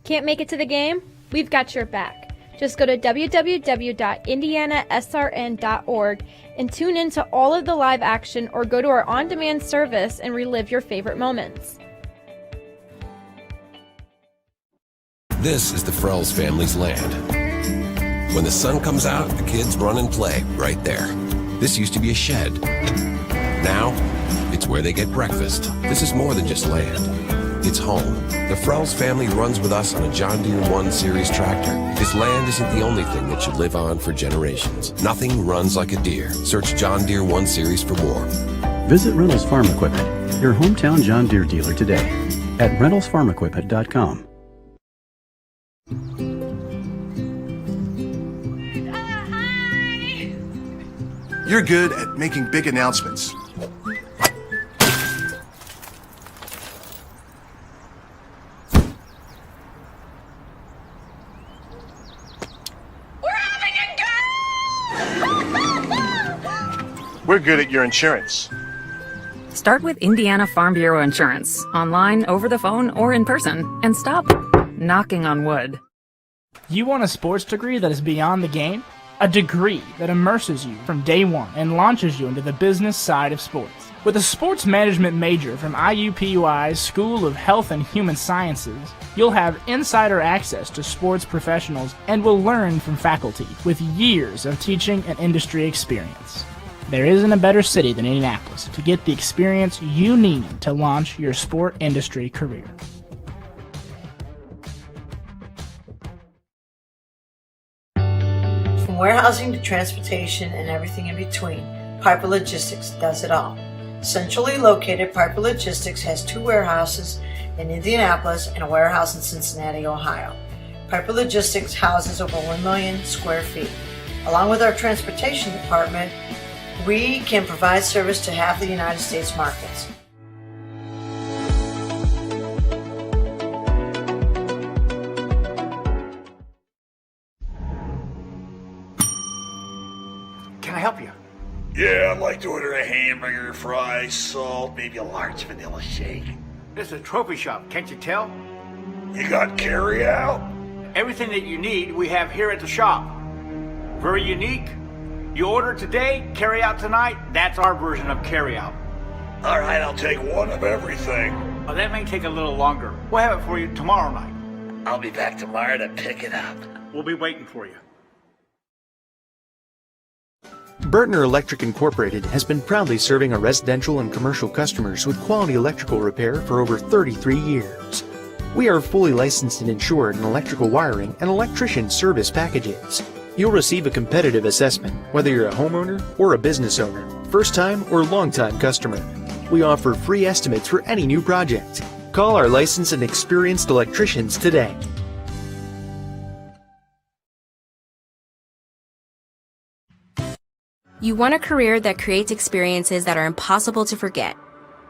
Can't make it to the game? We've got your back. Just go to www.IndianaSRN.org and tune in to all of the live action, or go to our on-demand service and relive your favorite moments. This is the Frells family's land. When the sun comes out, the kids run and play right there. This used to be a shed. Now, it's where they get breakfast. This is more than just land. It's home. The Frells family runs with us on a John Deere 1 Series tractor. This land isn't the only thing that should live on for generations. Nothing runs like a Deere. Search John Deere 1 Series for more. Visit Reynolds Farm Equipment, your hometown John Deere dealer today at reynoldsfarmequipment.com. You're good at making big announcements. We're good at your insurance. Start with Indiana Farm Bureau Insurance, online, over the phone, or in person, and stop knocking on wood. You want a sports degree that is beyond the game? A degree that immerses you from day one and launches you into the business side of sports. With a sports management major from IUPUI's School of Health and Human Sciences, you'll have insider access to sports professionals and will learn from faculty with years of teaching and industry experience. There isn't a better city than Indianapolis to get the experience you need to launch your sport industry career. From warehousing to transportation and everything in between, Piper Logistics does it all. Centrally located, Piper Logistics has 2 warehouses in Indianapolis and a warehouse in Cincinnati, Ohio. Piper Logistics houses over 1 million square feet. Along with our transportation department, we can provide service to half the United States markets. Can I help you? Yeah, I'd like to order a hamburger, fries, salt, maybe a large vanilla shake. This is a trophy shop, can't you tell? You got carry out? Everything that you need, we have here at the shop. Very unique. You order today, carry out tonight. That's our version of carry out. All right, I'll take one of everything. Oh, that may take a little longer. We'll have it for you tomorrow night. I'll be back tomorrow to pick it up. We'll be waiting for you. Bertner Electric Incorporated has been proudly serving our residential and commercial customers with quality electrical repair for over 33 years. We are fully licensed and insured in electrical wiring and electrician service packages. You'll receive a competitive assessment, whether you're a homeowner or a business owner, first-time or long-time customer. We offer free estimates for any new project. Call our licensed and experienced electricians today. You want a career that creates experiences that are impossible to forget.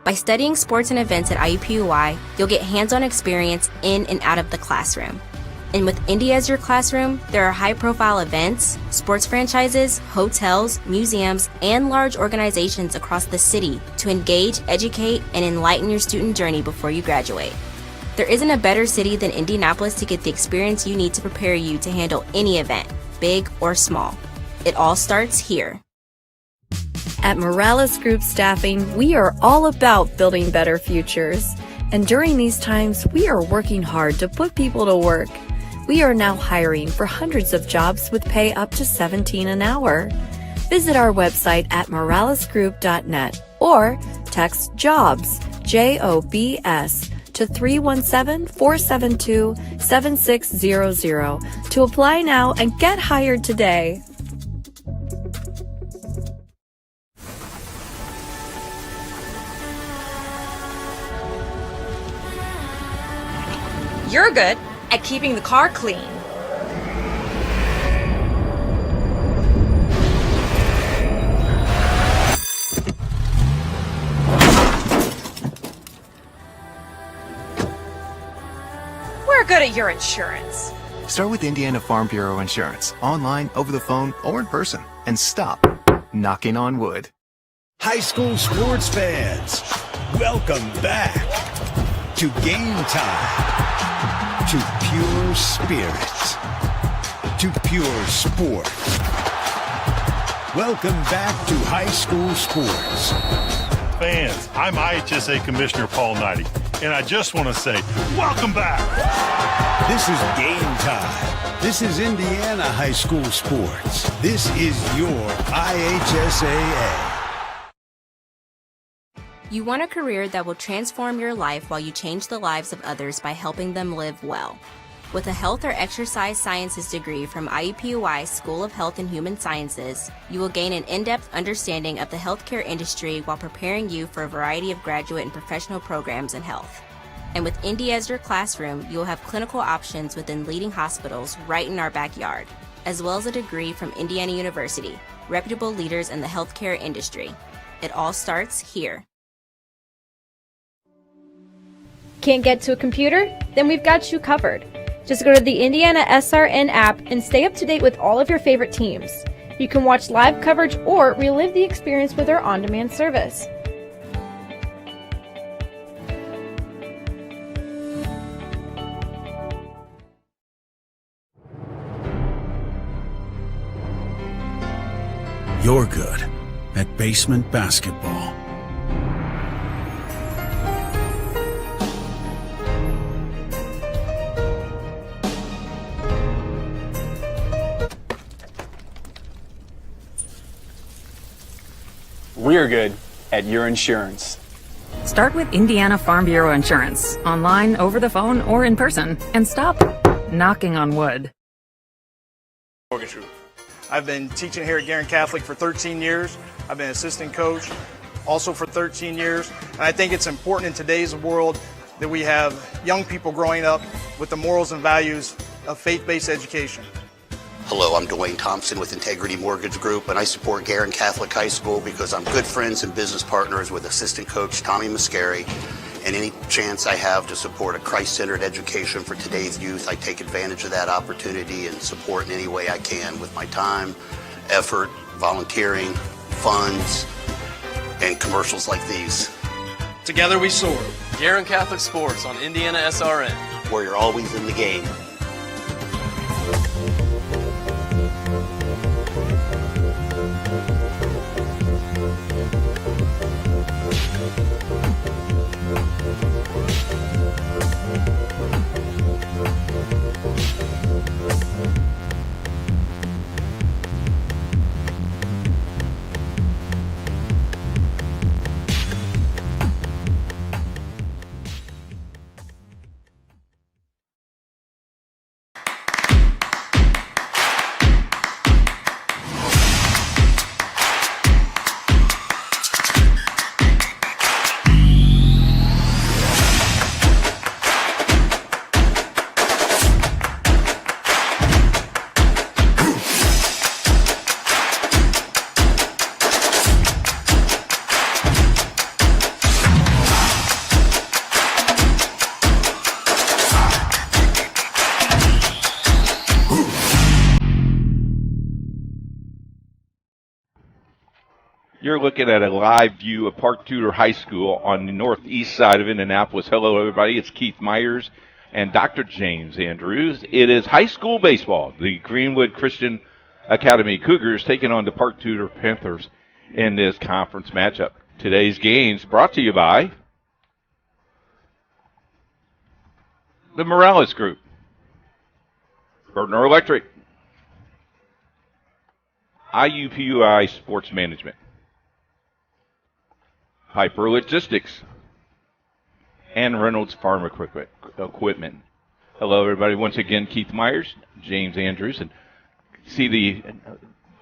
By studying sports and events at IUPUI, you'll get hands-on experience in and out of the classroom. And with Indy as your classroom, there are high-profile events, sports franchises, hotels, museums, and large organizations across the city to engage, educate, and enlighten your student journey before you graduate. There isn't a better city than Indianapolis to get the experience you need to prepare you to handle any event, big or small. It all starts here. At Morales Group Staffing, we are all about building better futures. And during these times, we are working hard to put people to work. We are now hiring for hundreds of jobs with pay up to $17 an hour. Visit our website at moralesgroup.net or text JOBS, JOBS, to 317-472-7600 to apply now and get hired today. You're good at keeping the car clean. We're good at your insurance. Start with Indiana Farm Bureau Insurance, online, over the phone, or in person, and stop knocking on wood. High school sports fans, welcome back to Game Time. to pure spirits, to pure sport. Welcome back to high school sports. Fans, I'm IHSAA Commissioner Paul Knighty, and I just want to say, welcome back. This is game time. This is Indiana high school sports. This is your IHSAA. You want a career that will transform your life while you change the lives of others by helping them live well. With a health or exercise sciences degree from IUPUI School of Health and Human Sciences, you will gain an in-depth understanding of the healthcare industry while preparing you for a variety of graduate and professional programs in health. And with Indy as your classroom, you will have clinical options within leading hospitals right in our backyard, as well as a degree from Indiana University, reputable leaders in the healthcare industry. It all starts here. Can't get to a computer? Then we've got you covered. Just go to the IndianaSRN app and stay up to date with all of your favorite teams. You can watch live coverage or relive the experience with our on-demand service. You're good at basement basketball. We're good at your insurance. Start with Indiana Farm Bureau Insurance, online, over the phone, or in person, and stop knocking on wood. Mortgage Group. I've been teaching here at Guerin Catholic for 13 years. I've been assistant coach also for 13 years. And I think it's important in today's world that we have young people growing up with the morals and values of faith-based education. Hello, I'm Dwayne Thompson with Integrity Mortgage Group, and I support Guerin Catholic High School because I'm good friends and business partners with assistant coach Tommy Mascari, and any chance I have to support a Christ-centered education for today's youth, I take advantage of that opportunity and support in any way I can with my time, effort, volunteering, funds, and commercials like these. Together we soar. Guerin Catholic Sports on IndianaSRN, where you're always in the game. You're looking at a live view of Park Tudor High School on the northeast side of Indianapolis. Hello, everybody. It's Keith Myers and Dr. James Andrews. It is high school baseball. The Greenwood Christian Academy Cougars taking on the Park Tudor Panthers in this conference matchup. Today's games brought to you by the Morales Group, Bertner Electric, IUPUI Sports Management, Piper Logistics, and Reynolds Farm Equipment. Hello, everybody. Once again, Keith Myers, James Andrews, and see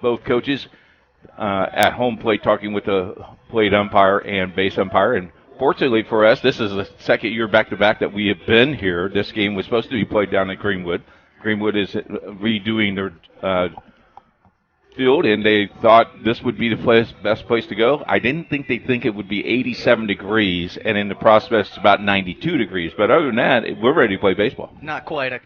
both coaches at home plate talking with the plate umpire and base umpire. And fortunately for us, this is the second year back-to-back that we have been here. This game was supposed to be played down at Greenwood. Greenwood is redoing their field, and they thought this would be the best place to go. I didn't think they'd think it would be 87 degrees, and in the prospects, about 92 degrees. But other than that, we're ready to play baseball. Not quite. I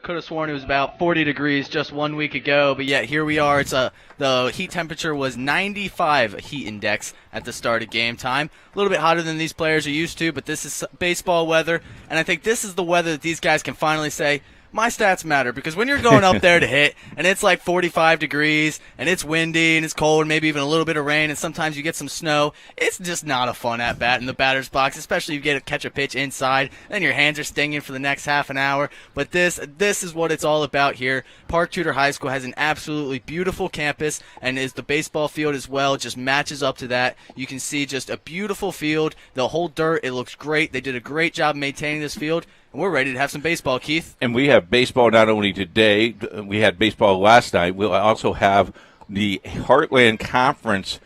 Could have sworn it was about 40 degrees just 1 week ago, but yet here we are. The heat temperature was 95 heat index at the start of game time. A little bit hotter than these players are used to, but this is baseball weather, and I think this is the weather that these guys can finally say, my stats matter, because when you're going up there to hit and it's like 45 degrees and it's windy and it's cold, maybe even a little bit of rain, and sometimes you get some snow, it's just not a fun at bat in the batter's box, especially if you get to catch a pitch inside, then your hands are stinging for the next half an hour. But this is what it's all about here. Park Tudor High School has an absolutely beautiful campus, and is the baseball field as well, just matches up to that. You can see just a beautiful field. The whole dirt, it looks great. They did a great job maintaining this field. And we're ready to have some baseball, Keith. And we have baseball not only today, we had baseball last night. We'll also have the Heartland Conference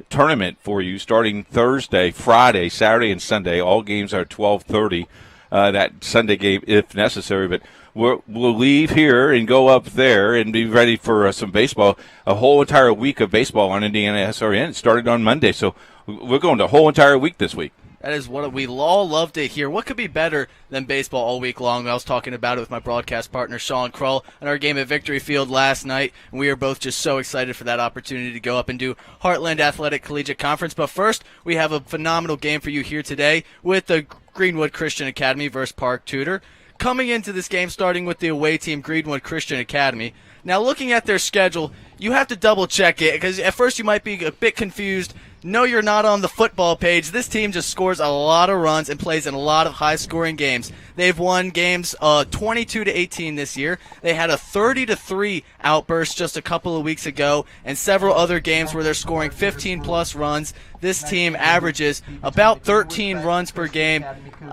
tournament for you starting Thursday, Friday, Saturday, and Sunday. All games are 12:30. That Sunday game, if necessary. But we'll leave here and go up there and be ready for some baseball. A whole entire week of baseball on IndianaSRN. It started on Monday, so we're going the whole entire week this week. That is what we all love to hear. What could be better than baseball all week long? I was talking about it with my broadcast partner, Sean Krull, in our game at Victory Field last night, and we are both just so excited for that opportunity to go up and do Heartland Athletic Collegiate Conference. But first, we have a phenomenal game for you here today with the Greenwood Christian Academy versus Park Tudor. Coming into this game, starting with the away team, Greenwood Christian Academy. Now, looking at their schedule, you have to double-check it, because at first you might be a bit confused. No, you're not on the football page. This team just scores a lot of runs and plays in a lot of high-scoring games. They've won games 22-18 this year. They had a 30-3 outburst just a couple of weeks ago, and several other games where they're scoring 15-plus runs. This team averages about 13 runs per game.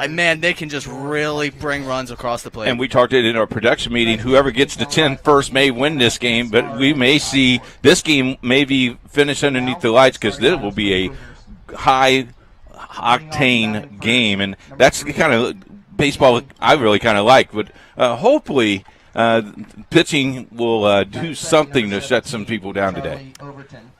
Man, they can just really bring runs across the plate. And we talked it in our production meeting. Whoever gets to 10 first may win this game, but we may see this game maybe finish underneath the lights, because this will be a high-octane game, and that's the kind of baseball I really kind of like. But hopefully pitching will do something to shut some people down today.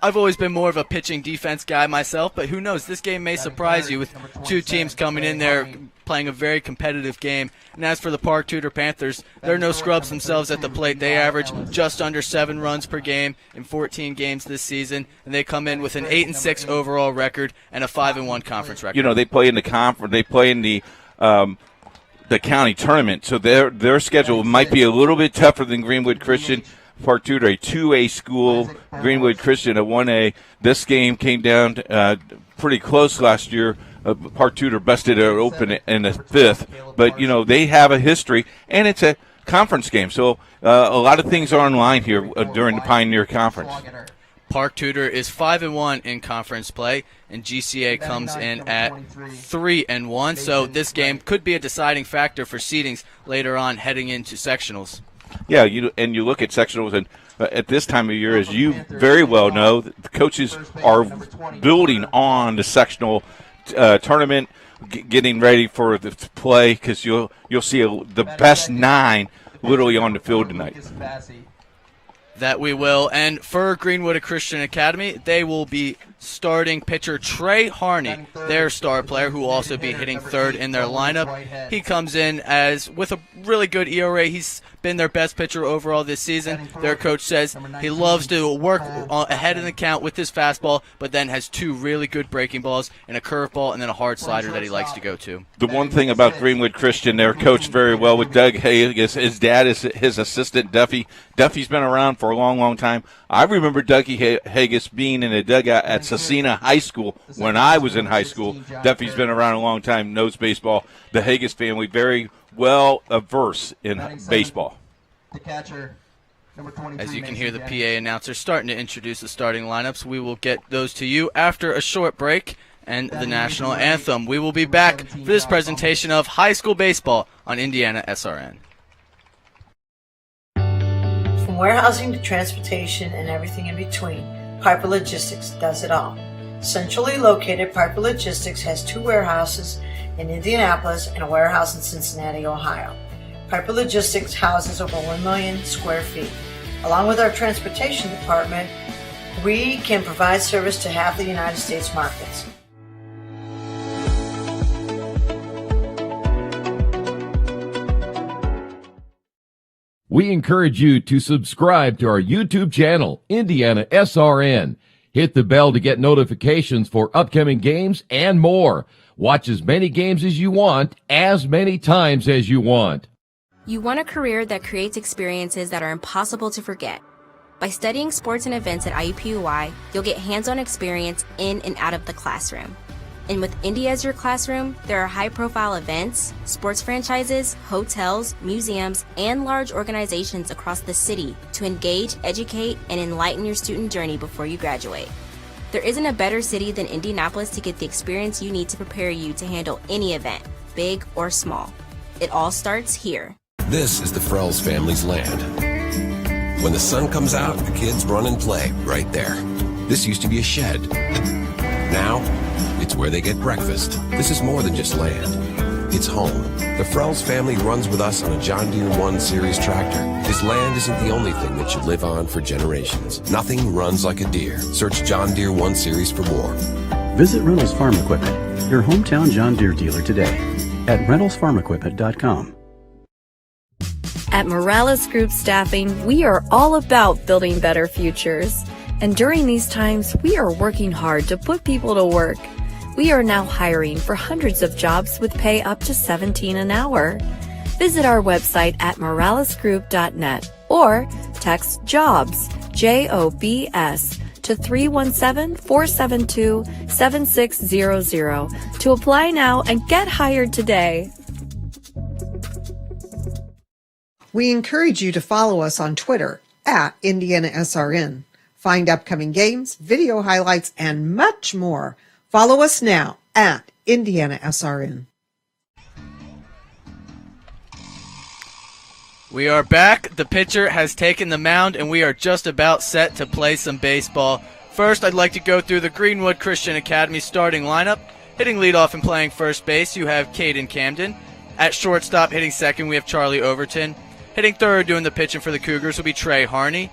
I've always been more of a pitching defense guy myself, but who knows? This game may surprise you with two teams coming in there playing a very competitive game. And as for the Park Tudor Panthers, they're no scrubs themselves at the plate. They average just under 7 runs per game in 14 games this season, and they come in with an 8-6 overall record and a 5-1 conference record. You know, they play in the conference. They play in the county tournament, so their schedule might be a little bit tougher than Greenwood Christian. Park Tudor, a 2A school, Greenwood Christian, a 1A. This game came down pretty close last year. Park Tudor busted it open in the 5th, but you know they have a history, and it's a conference game, so a lot of things are on line here during the Pioneer Conference. Park Tudor is 5-1 in conference play, and GCA comes in at 3-1. So this game could be a deciding factor for seedings later on, heading into sectionals. Yeah, you look at sectionals, and at this time of year, as you very well know, the coaches are building on the sectional tournament, getting ready for the play, because you'll see the best 9 literally on the field tonight. That we will. And for Greenwood Christian Academy, they will be starting pitcher Trey Harney, their star player, who will also be hitting third in their lineup. He comes in with a really good ERA. He's been their best pitcher overall this season. Their coach says he loves to work ahead in the count with his fastball, but then has 2 really good breaking balls and a curveball and then a hard slider that he likes to go to. The one thing about Greenwood Christian, they're coached very well with Doug Haggis. His dad is his assistant, Duffy. Duffy's been around for a long, long time. I remember Dougie Haggis being in a dugout at Cecina High School when I was in high school. Duffy's been around a long time, knows baseball. The Haggis family very well averse in baseball. The catcher, number 23. As you can hear the PA announcer starting to introduce the starting lineups. We will get those to you after a short break and the national anthem. We will be back for this presentation of high school baseball on IndianaSRN. From warehousing to transportation and everything in between, Piper Logistics does it all. Centrally located, Piper Logistics has 2 warehouses in Indianapolis and a warehouse in Cincinnati, Ohio. Piper Logistics houses over 1 million square feet. Along with our transportation department, we can provide service to half the United States markets. We encourage you to subscribe to our YouTube channel, IndianaSRN. Hit the bell to get notifications for upcoming games and more. Watch as many games as you want, as many times as you want. You want a career that creates experiences that are impossible to forget. By studying sports and events at IUPUI, you'll get hands-on experience in and out of the classroom. And with India as your classroom, there are high-profile events, sports franchises, hotels, museums, and large organizations across the city to engage, educate, and enlighten your student journey before you graduate. There isn't a better city than Indianapolis to get the experience you need to prepare you to handle any event, big or small. It all starts here. This is the Frells family's land. When the sun comes out, the kids run and play right there. This used to be a shed. Now, it's where they get breakfast. This is more than just land. It's home. The Frells family runs with us on a John Deere 1 Series tractor. This land isn't the only thing that should live on for generations. Nothing runs like a deer. Search John Deere 1 Series for more. Visit Reynolds Farm Equipment, your hometown John Deere dealer today at reynoldsfarmequipment.com. At Morales Group Staffing, we are all about building better futures. And during these times, we are working hard to put people to work. We are now hiring for hundreds of jobs with pay up to $17 an hour. Visit our website at moralesgroup.net or text JOBS, JOBS, to 317-472-7600 to apply now and get hired today. We encourage you to follow us on Twitter at IndianaSRN. Find upcoming games, video highlights, and much more. Follow us now at IndianaSRN. We are back. The pitcher has taken the mound, and we are just about set to play some baseball. First, I'd like to go through the Greenwood Christian Academy starting lineup. Hitting leadoff and playing first base, you have Caden Camden. At shortstop, hitting second, we have Charlie Overton. Hitting third, doing the pitching for the Cougars, will be Trey Harney.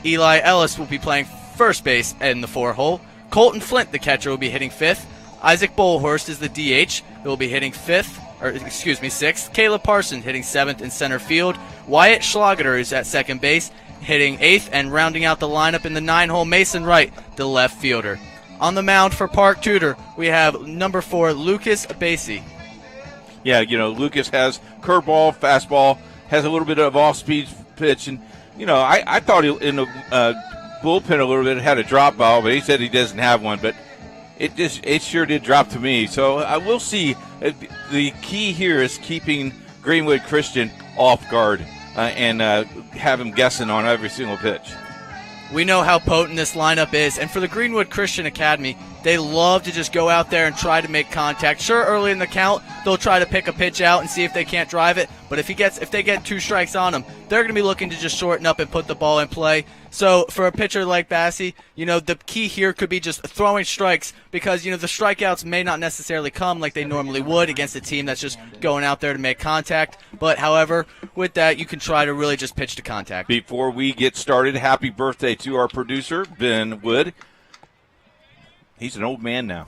Eli Ellis will be playing first base in the 4-hole. Colton Flint, the catcher, will be hitting fifth. Isaac Bolhorst is the DH. That will be hitting sixth. Caleb Parsons hitting seventh in center field. Wyatt Schlageter is at second base, hitting eighth, and rounding out the lineup in the 9-hole, Mason Wright, the left fielder. On the mound for Park Tudor, we have number 4, Lucas Basie. Yeah, Lucas has curveball, fastball, has a little bit of off-speed pitch, and I thought he, in the bullpen a little bit had a drop ball, but he said he doesn't have one. But it sure did drop to me. So I will see. The key here is keeping Greenwood Christian off guard and have him guessing on every single pitch. We know how potent this lineup is, and for the Greenwood Christian Academy, they love to just go out there and try to make contact. Sure, early in the count, they'll try to pick a pitch out and see if they can't drive it, but if they get 2 strikes on him, they're going to be looking to just shorten up and put the ball in play. So for a pitcher like Basie, the key here could be just throwing strikes because, the strikeouts may not necessarily come like they normally would against a team that's just going out there to make contact. But, however, with that, you can try to really just pitch to contact. Before we get started, happy birthday to our producer, Ben Wood. He's an old man now.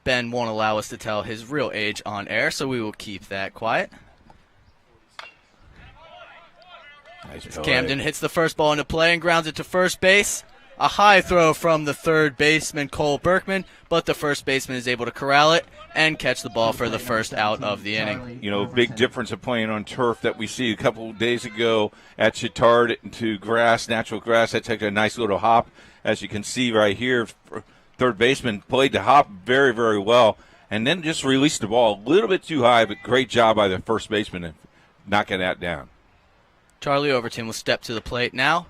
Ben won't allow us to tell his real age on air, so we will keep that quiet. Nice Camden hits the first ball into play and grounds it to first base. A high throw from the third baseman, Cole Berkman, but the first baseman is able to corral it and catch the ball for the first out of the inning. Big difference of playing on turf that we see a couple of days ago at Chittard to grass, natural grass. That took a nice little hop. As you can see right here, third baseman played the hop very, very well and then just released the ball a little bit too high, but great job by the first baseman knocking that down. Charlie Overton will step to the plate now.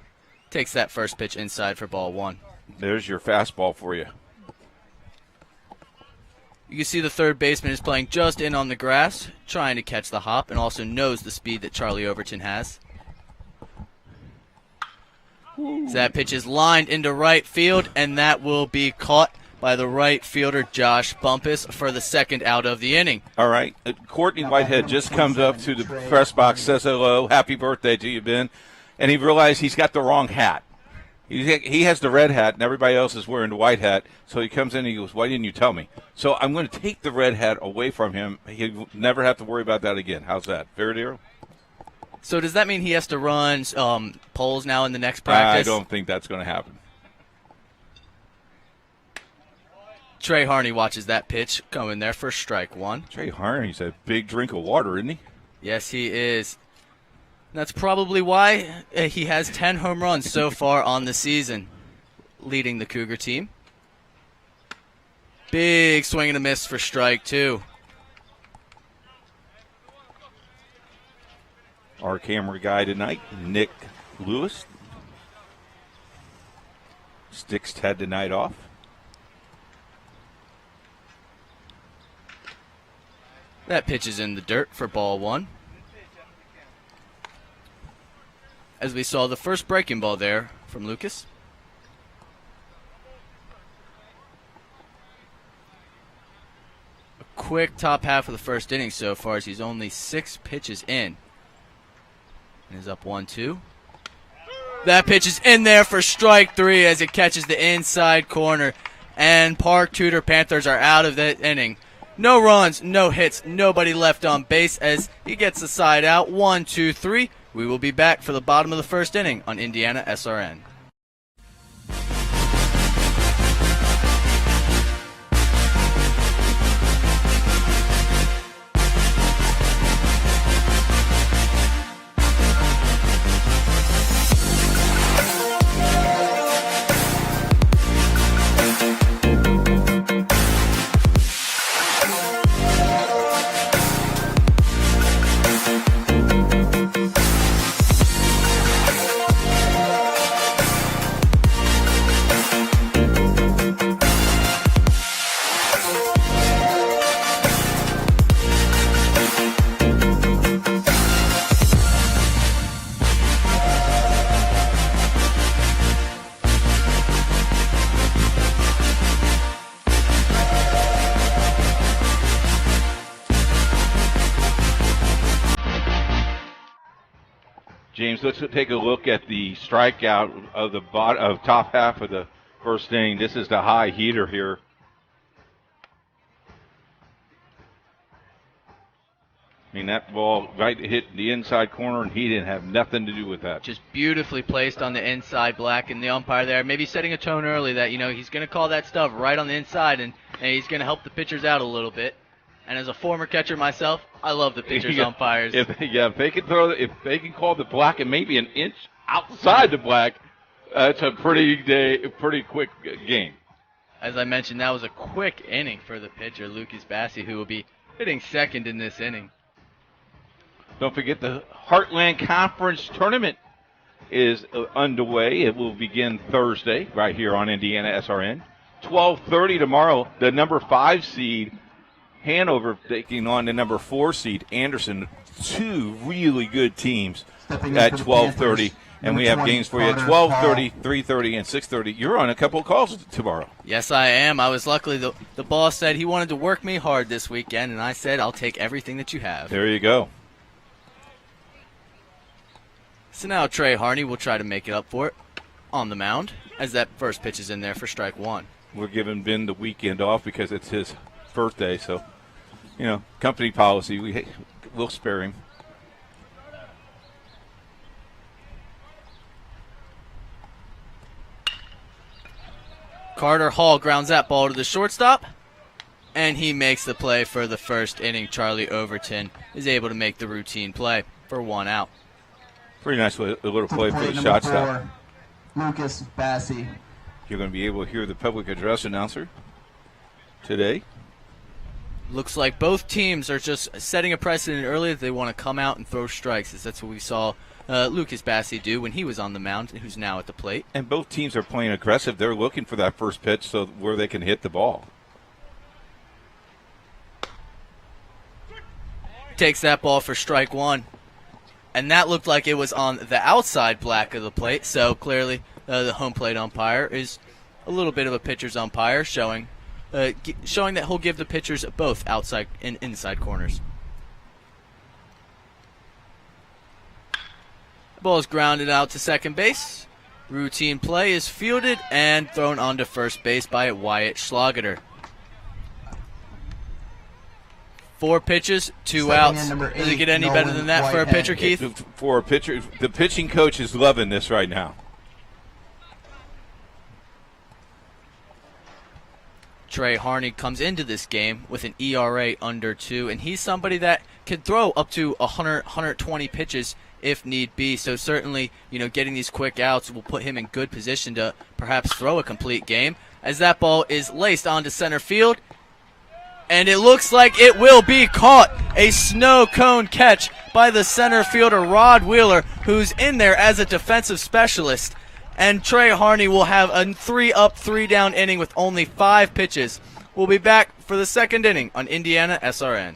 Takes that first pitch inside for ball 1. There's your fastball for you. You can see the third baseman is playing just in on the grass, trying to catch the hop, and also knows the speed that Charlie Overton has. So that pitch is lined into right field, and that will be caught by the right fielder, Josh Bumpus, for the second out of the inning. All right. Courtney Whitehead just comes up to the press box, says hello, happy birthday to you, Ben. And he realized he's got the wrong hat. He has the red hat, and everybody else is wearing the white hat. So he comes in and he goes, "Why didn't you tell me?" So I'm going to take the red hat away from him. He'll never have to worry about that again. How's that? Fair deal? So does that mean he has to run polls now in the next practice? I don't think that's going to happen. Trey Harney watches that pitch coming there for strike one. Trey Harney's a big drink of water, isn't he? Yes, he is. That's probably why he has 10 home runs so far on the season, leading the Cougar team. Big swing and a miss for strike two. Our camera guy tonight, Nick Lewis, sticks Ted tonight off. That pitch is in the dirt for ball one. As we saw the first breaking ball there from Lucas. A quick top half of the first inning so far, as he's only 6 pitches in. And is up 1-2. That pitch is in there for strike three as it catches the inside corner. And Park Tudor Panthers are out of that inning. No runs, no hits, nobody left on base as he gets the side out. 1-2-3. We will be back for the bottom of the first inning on IndianaSRN. James, let's take a look at the strikeout of the top half of the first inning. This is the high heater here. I mean, that ball right hit the inside corner, and he didn't have nothing to do with that. Just beautifully placed on the inside, Black, and the umpire there. Maybe setting a tone early that, he's going to call that stuff right on the inside, and he's going to help the pitchers out a little bit. And as a former catcher myself, I love the pitchers umpires. If they can call the black and maybe an inch outside the black, it's a pretty quick game. As I mentioned, that was a quick inning for the pitcher, Lucas Bassi, who will be hitting second in this inning. Don't forget the Heartland Conference Tournament is underway. It will begin Thursday right here on IndianaSRN. 12:30 tomorrow, the number 5 seed Hanover taking on the number 4 seed Anderson. 2 really good teams at 12:30, and we have games for you at 12:30, 3:30, and 6:30. You're on a couple of calls tomorrow. Yes, I am. I was luckily the boss said he wanted to work me hard this weekend, and I said I'll take everything that you have. There you go. So now Trey Harney will try to make it up for it on the mound as that first pitch is in there for strike one. We're giving Ben the weekend off because it's his birthday, so company policy, we'll spare him. Carter Hall grounds that ball to the shortstop, and he makes the play for the first inning. Charlie Overton is able to make the routine play for 1 out. Pretty nice little play for the shortstop. Lucas Bassi. You're going to be able to hear the public address announcer today. Looks like both teams are just setting a precedent early that they want to come out and throw strikes, as that's what we saw Lucas Bassi do when he was on the mound, who's now at the plate. And both teams are playing aggressive. They're looking for that first pitch so where they can hit the ball. Takes that ball for strike one. And that looked like it was on the outside black of the plate, so clearly the home plate umpire is a little bit of a pitcher's umpire, showing that he'll give the pitchers both outside and inside corners. The ball is grounded out to second base, Routine play is fielded and thrown onto first base by Wyatt Schlageter. 4 pitches, 2 outs. Does it get any better than that for a pitcher, Keith? For a pitcher, the pitching coach is loving this right now. Trey Harney comes into this game with an ERA under 2, and he's somebody that can throw up to 100, 120 pitches if need be. So certainly, getting these quick outs will put him in good position to perhaps throw a complete game. As that ball is laced onto center field, and it looks like it will be caught. A snow cone catch by the center fielder, Rod Wheeler, who's in there as a defensive specialist. And Trey Harney will have a 3-up, 3-down inning with only 5 pitches. We'll be back for the second inning on IndianaSRN.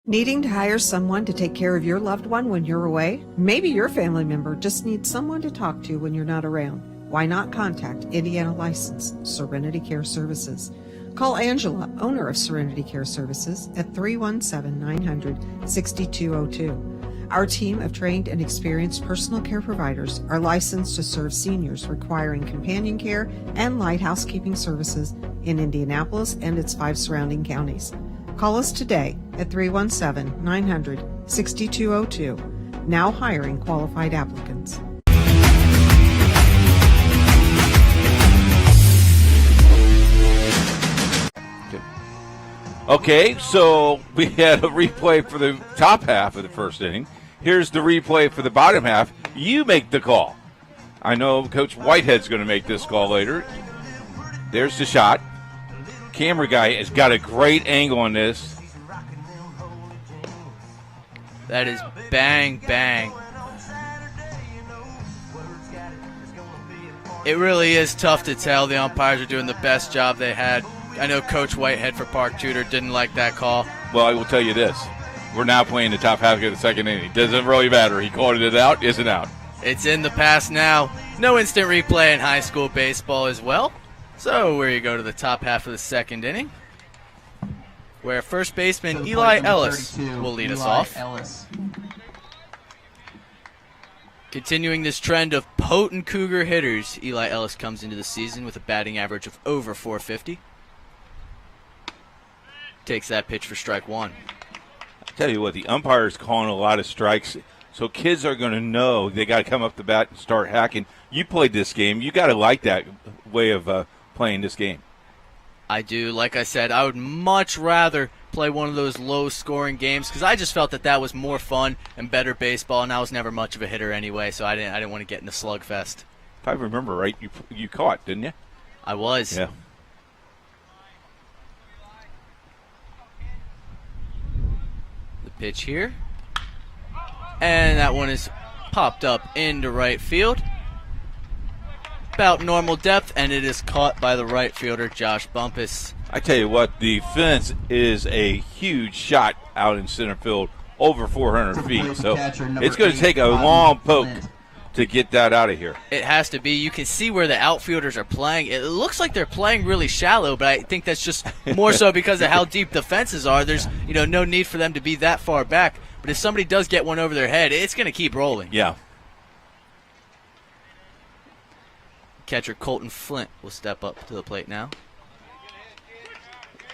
Needing to hire someone to take care of your loved one when you're away? Maybe your family member just needs someone to talk to when you're not around. Why not contact Indiana licensed Serenity Care Services? Call Angela, owner of Serenity Care Services, at 317-900-6202. Our team of trained and experienced personal care providers are licensed to serve seniors requiring companion care and light housekeeping services in Indianapolis and its 5 surrounding counties. Call us today at 317-900-6202. Now hiring qualified applicants. Okay, so we had a replay for the top half of the first inning. Here's the replay for the bottom half. You make the call. I know Coach Whitehead's going to make this call later. There's the shot. Camera guy has got a great angle on this. That is bang, bang. It really is tough to tell. The umpires are doing the best job they had. I know Coach Whitehead for Park Tudor didn't like that call. Well, I will tell you this. We're now playing the top half of the second inning. Doesn't really matter. He called it out, isn't out. It's in the past now. No instant replay in high school baseball as well. So where you go to the top half of the second inning, where first baseman Eli Ellis will lead us off. Continuing this trend of potent Cougar hitters, Eli Ellis comes into the season with a batting average of over .450. Takes that pitch for strike 1. I tell you what, the umpire's calling a lot of strikes, so kids are going to know they got to come up the bat and start hacking. You played this game. You got to like that way of playing this game. I do. Like I said, I would much rather play one of those low-scoring games because I just felt that was more fun and better baseball, and I was never much of a hitter anyway, so I didn't want to get in a slugfest. If I remember right, you caught, didn't you? I was. Yeah. The pitch here. And that one is popped up into right field. About normal depth, and it is caught by the right fielder, Josh Bumpus. I tell you what, the fence is a huge shot out in center field, over 400 feet. So it's going to take a long poke to get that out of here. It has to be. You can see where the outfielders are playing. It looks like they're playing really shallow, but I think that's just more so because of how deep the fences are. There's no need for them to be that far back. But if somebody does get one over their head, it's going to keep rolling. Yeah. Catcher Colton Flint will step up to the plate now.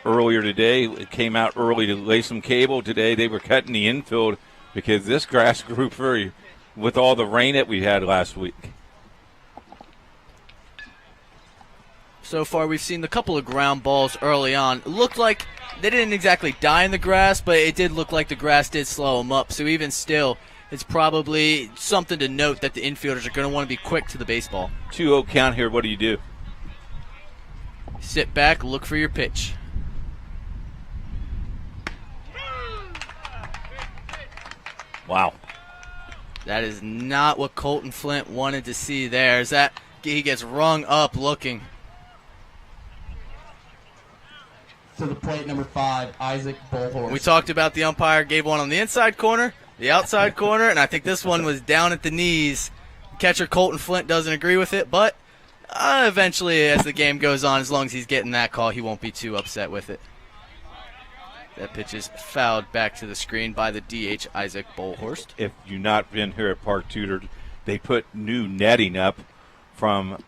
Earlier today, it came out early to lay some cable. Today they were cutting the infield because this grass grew very with all the rain that we had last week. So far we've seen a couple of ground balls early on. It looked like they didn't exactly die in the grass, but it did look like the grass did slow them up. So even still, it's probably something to note that the infielders are going to want to be quick to the baseball. 2-0 count here. What do you do? Sit back, look for your pitch. Wow. That is not what Colton Flint wanted to see there. Is that he gets rung up looking. To the plate, number 5, Isaac Bullhorse. We talked about the umpire gave one on the inside corner, the outside corner, and I think this one was down at the knees. Catcher Colton Flint doesn't agree with it, but eventually as the game goes on, as long as he's getting that call, he won't be too upset with it. That pitch is fouled back to the screen by the DH, Isaac Bullhorst. If you've not been here at Park Tudor, They put new netting up from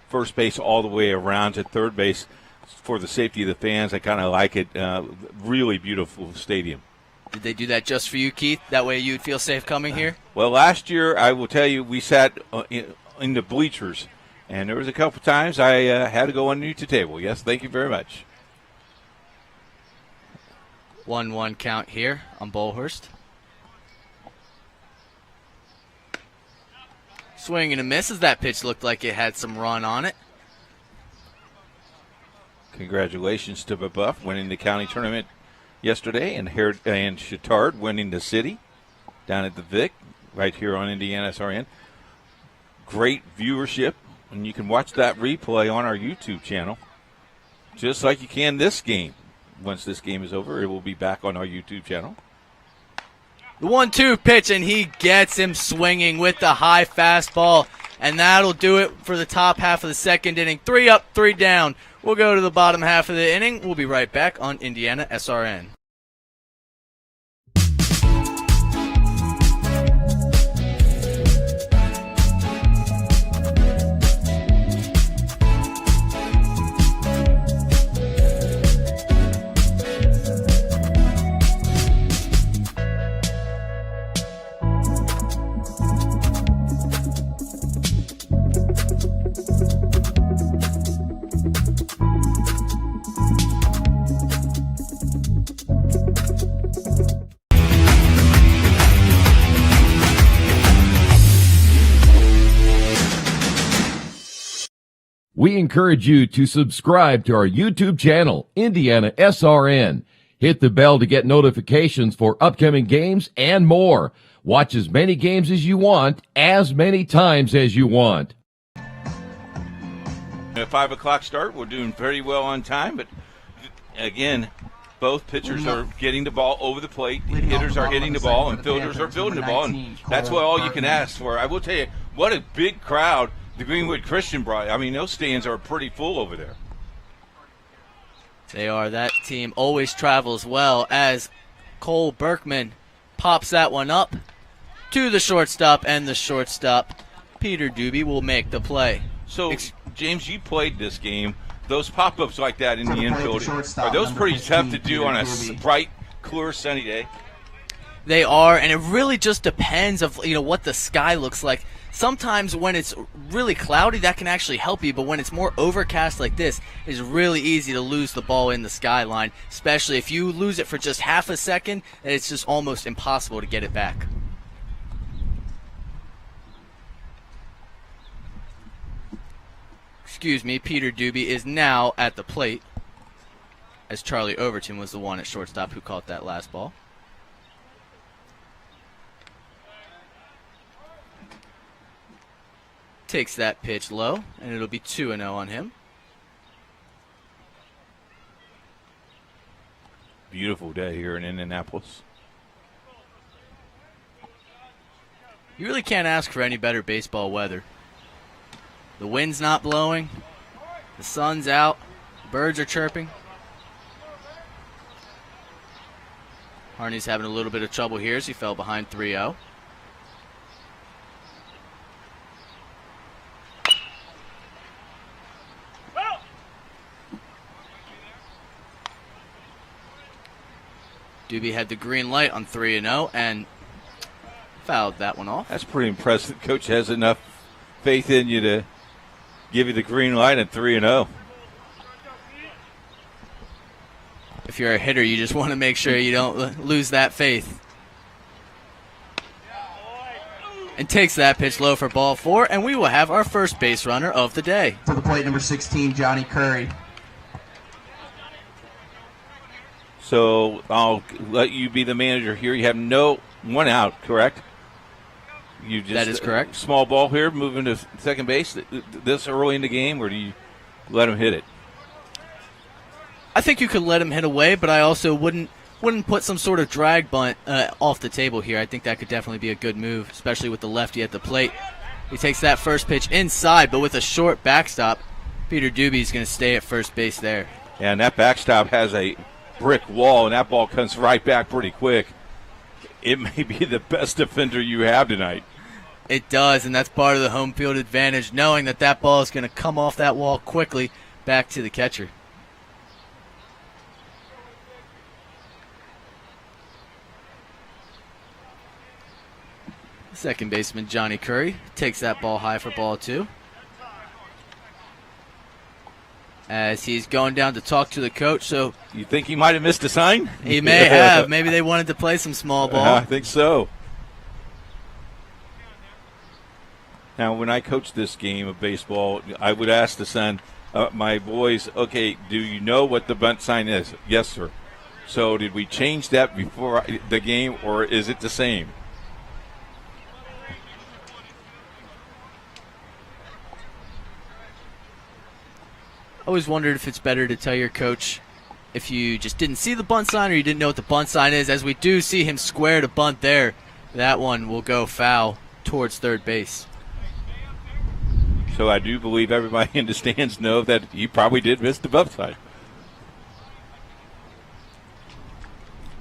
first base all the way around to third base for the safety of the fans. I kind of like it. Really beautiful stadium. Did they do that just for you, Keith? That way you'd feel safe coming here? Well, last year, I will tell you, we sat in the bleachers, and there was a couple times I had to go underneath the table. Yes, thank you very much. 1-1 count here on Bolhurst. Swing and a miss as that pitch looked like it had some run on it. Congratulations to Babuff winning the county tournament yesterday, and Chittard winning the city down at the Vic right here on IndianaSRN. Great viewership, and you can watch that replay on our YouTube channel, just like you can this game. Once this game is over, it will be back on our YouTube channel. The 1-2 pitch, and he gets him swinging with the high fastball, and that'll do it for the top half of the second inning. 3 up, 3 down. We'll go to the bottom half of the inning. We'll be right back on IndianaSRN. We encourage you to subscribe to our YouTube channel, IndianaSRN. Hit the bell to get notifications for upcoming games and more. Watch as many games as you want, as many times as you want. At 5 o'clock start, we're doing very well on time, but again, both pitchers are getting the ball over the plate, hitters are hitting the ball, and fielders are fielding the ball, and that's what all you can ask for. I will tell you, what a big crowd the Greenwood Christian brought. I mean, those stands are pretty full over there. They are. That team always travels well as Cole Berkman pops that one up to the shortstop, and the shortstop, Peter Doobie, will make the play. So, James, you played this game. Those pop-ups like that in the infield, are those pretty tough to do on a bright, clear, sunny day? They are, and it really just depends of what the sky looks like. Sometimes when it's really cloudy, that can actually help you, but when it's more overcast like this, it's really easy to lose the ball in the skyline, especially if you lose it for just half a second, and it's just almost impossible to get it back. Excuse me, Peter Doobie is now at the plate, as Charlie Overton was the one at shortstop who caught that last ball. Takes that pitch low, and it'll be 2-0 on him. Beautiful day here in Indianapolis. You really can't ask for any better baseball weather. The wind's not blowing, the sun's out, birds are chirping. Harney's having a little bit of trouble here as he fell behind 3-0. Doobie had the green light on 3-0 and fouled that one off. That's pretty impressive. Coach has enough faith in you to give you the green light at 3-0. If you're a hitter, you just want to make sure you don't lose that faith. And takes that pitch low for ball 4, and we will have our first base runner of the day. To the plate, number 16, Johnny Curry. So I'll let you be the manager here. You have no one out, correct? You just, that is correct. Small ball here, moving to second base this early in the game, or do you let him hit it? I think you could let him hit away, but I also wouldn't put some sort of drag bunt off the table here. I think that could definitely be a good move, especially with the lefty at the plate. He takes that first pitch inside, but with a short backstop, Peter Doobie is going to stay at first base there. And that backstop has a brick wall, and that ball comes right back pretty quick. it may be the best defender you have tonight. It does, and that's part of the home field advantage, knowing that that ball is going to come off that wall quickly back to the catcher. Second baseman Johnny Curry takes that ball high for ball 2. As he's going down to talk to the coach. So you think he might have missed a sign? He may have. Maybe they wanted to play some small ball. I think so. Now, when I coach this game of baseball, I would ask the son, my boys, okay, do you know what the bunt sign is? Yes, sir. So did we change that before the game, or is it the same? I always wondered if it's better to tell your coach if you just didn't see the bunt sign or you didn't know what the bunt sign is. As we do see him square to bunt there, that one will go foul towards third base. So I do believe everybody in the stands know that he probably did miss the bunt sign.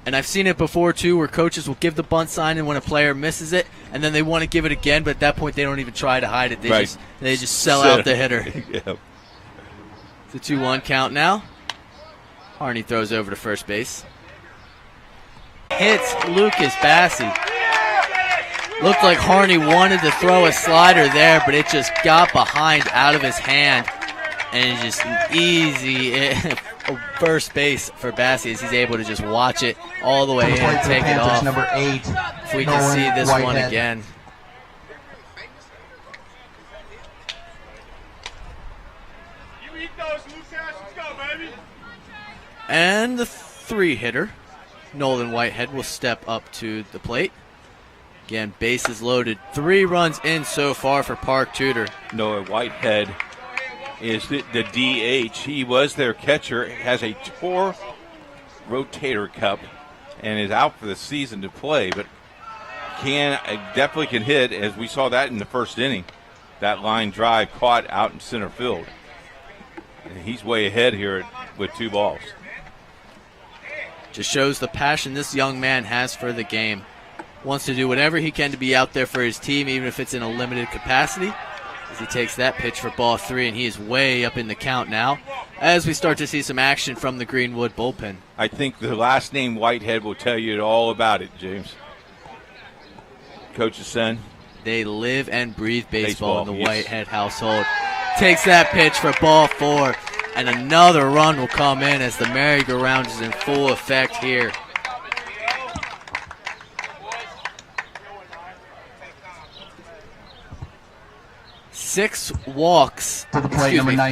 And I've seen it before, too, where coaches will give the bunt sign and when a player misses it, and then they want to give it again, but at that point they don't even try to hide it. They just sell out the hitter. Yeah. It's a 2-1 count now. Harney throws over to first base. Hits Lucas Bassi. Looked like Harney wanted to throw a slider there, but it just got behind out of his hand. And it's just an easy first base for Bassi as he's able to just watch it all the way in and take it off. Number 8. If we can see this one again. And the 3-hitter, Nolan Whitehead, will step up to the plate. Again, bases loaded. 3 runs in so far for Park Tudor. Noah Whitehead is the DH. He was their catcher, has a torn rotator cuff, and is out for the season to play, but definitely can hit, as we saw that in the first inning. That line drive caught out in center field. And he's way ahead here with 2 balls. Just shows the passion this young man has for the game. Wants to do whatever he can to be out there for his team, even if it's in a limited capacity. As he takes that pitch for ball 3, and he is way up in the count now as we start to see some action from the Greenwood bullpen. I think the last name Whitehead will tell you all about it, James. Coach's son. They live and breathe baseball in the Whitehead household. Takes that pitch for ball 4. And another run will come in as the merry-go-round is in full effect here.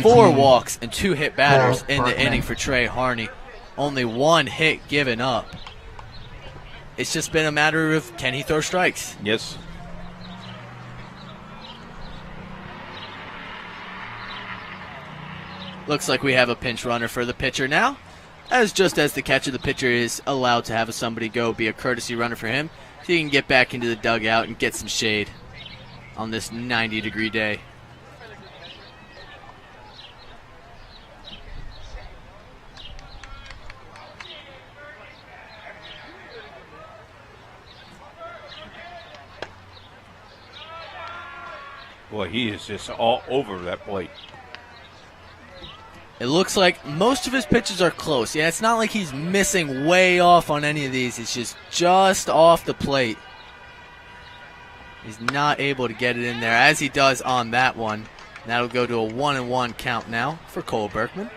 Four walks and 2 hit batters in the inning for Trey Harney. Only 1 hit given up. It's just been a matter of, can he throw strikes? Yes. Looks like we have a pinch runner for the pitcher now. Just as the catcher, the pitcher is allowed to have somebody go be a courtesy runner for him so he can get back into the dugout and get some shade on this 90-degree day. Boy, he is just all over that plate. It looks like most of his pitches are close. Yeah, it's not like he's missing way off on any of these. It's just off the plate. He's not able to get it in there as he does on that one. That'll go to a 1-1 count now for Cole Berkman.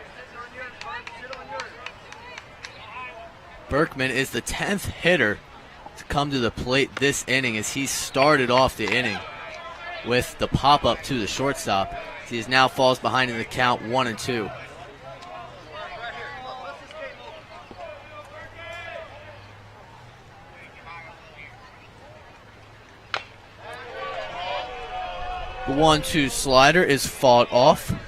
Berkman is the 10th hitter to come to the plate this inning as he started off the inning with the pop-up to the shortstop. He now falls behind in the count 1-2. The 1-2 slider is fought off. And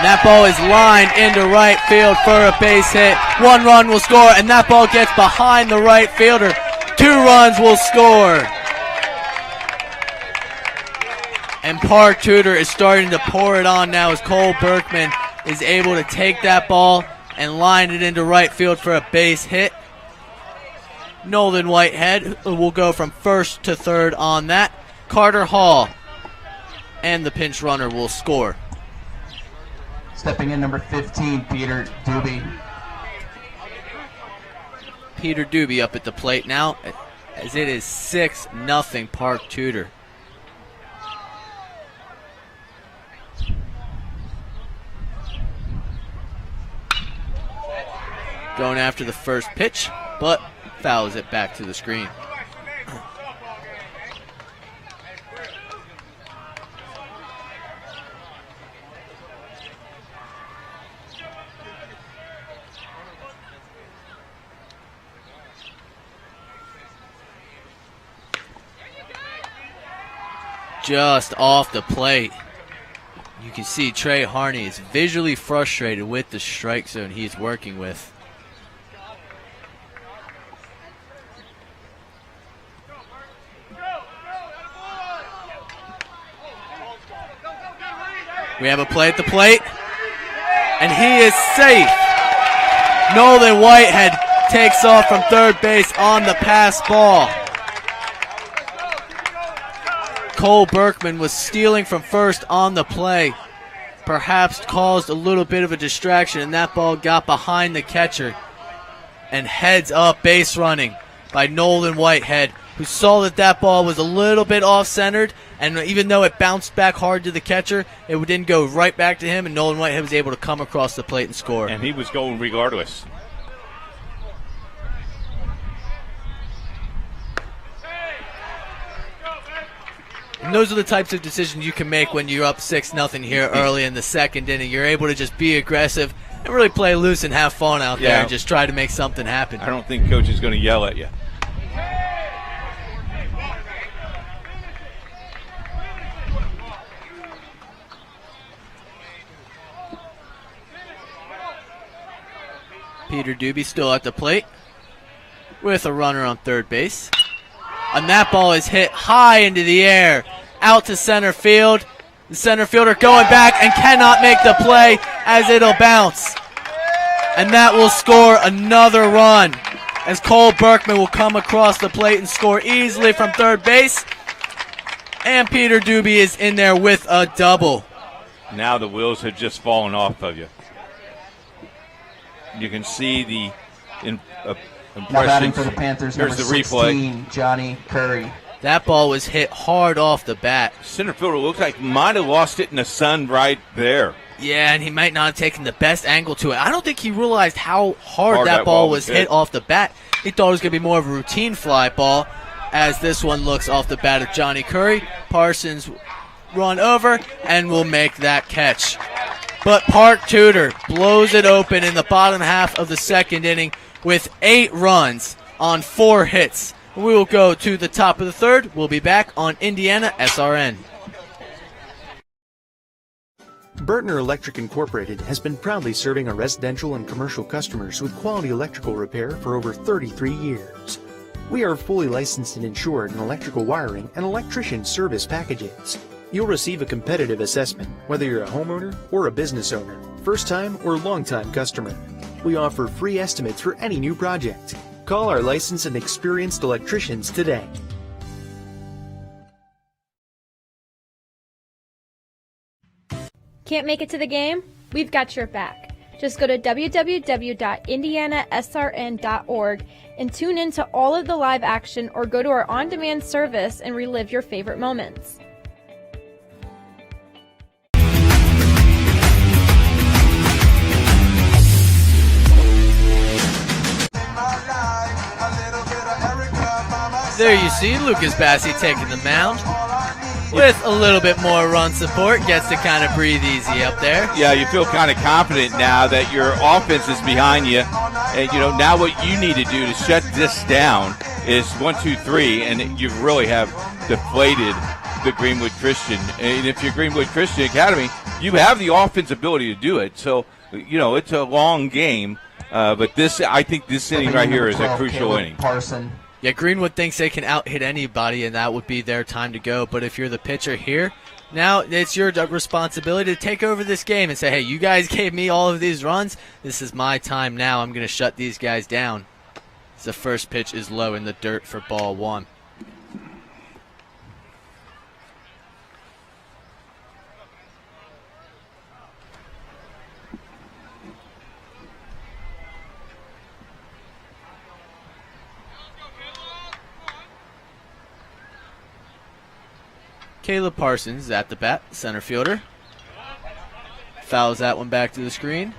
that ball is lined into right field for a base hit. 1 run will score, and that ball gets behind the right fielder. 2 runs will score. And Park Tudor is starting to pour it on now as Cole Berkman is able to take that ball and line it into right field for a base hit. Nolan Whitehead will go from first to third on that. Carter Hall and the pinch runner will score. Stepping in number 15, Peter Doobie. Peter Doobie up at the plate now as it is 6-0 Park Tudor. Going after the first pitch, but fouls it back to the screen. Just off the plate. You can see Trey Harney is visually frustrated with the strike zone he's working with. We have a play at the plate, and he is safe. Nolan Whitehead takes off from third base on the pass ball. Cole Berkman was stealing from first on the play. Perhaps caused a little bit of a distraction, and that ball got behind the catcher. And heads up base running by Nolan Whitehead, who saw that that ball was a little bit off-centered, and even though it bounced back hard to the catcher, it didn't go right back to him, and Nolan Whitehead was able to come across the plate and score. And he was going regardless. And those are the types of decisions you can make when you're up 6-0 here early in the second inning. You're able to just be aggressive and really play loose and have fun out there and just try to make something happen. I don't think coach is going to yell at you. Peter Doobie still at the plate with a runner on third base. And that ball is hit high into the air, out to center field. The center fielder going back and cannot make the play as it'll bounce. And that will score another run as Cole Berkman will come across the plate and score easily from third base. And Peter Doobie is in there with a double. Now the wheels have just fallen off of you. You can see the impressions. Now batting for the Panthers, Here's number the replay. 16, Johnny Curry. That ball was hit hard off the bat. Center fielder looks like might have lost it in the sun right there. Yeah, and he might not have taken the best angle to it. I don't think he realized how hard that ball was hit off the bat. He thought it was going to be more of a routine fly ball, as this one looks off the bat of Johnny Curry. Parsons run over and will make that catch. But Park Tudor blows it open in the bottom half of the second inning with 8 runs on 4 hits. We will go to the top of the third. We'll be back on IndianaSRN. Bertner Electric Incorporated has been proudly serving our residential and commercial customers with quality electrical repair for over 33 years. We are fully licensed and insured in electrical wiring and electrician service packages. You'll receive a competitive assessment, whether you're a homeowner or a business owner, first-time or long-time customer. We offer free estimates for any new project. Call our licensed and experienced electricians today. Can't make it to the game? We've got your back. Just go to www.IndianaSRN.org and tune in to all of the live action, or go to our on-demand service and relive your favorite moments. There you see Lucas Bassi taking the mound with a little bit more run support. Gets to kind of breathe easy up there. Yeah, you feel kind of confident now that your offense is behind you. And, now what you need to do to shut this down is 1, 2, 3, and you really have deflated the Greenwood Christian. And if you're Greenwood Christian Academy, you have the offense ability to do it. So, it's a long game. But I think this inning right here is a crucial inning. Parson. Yeah, Greenwood thinks they can out-hit anybody, and that would be their time to go. But if you're the pitcher here, Now it's your responsibility to take over this game and say, hey, you guys gave me all of these runs. This is my time now. I'm going to shut these guys down. The first pitch is low in the dirt for ball one. Caleb Parsons is at the bat, center fielder. Fouls that one back to the screen.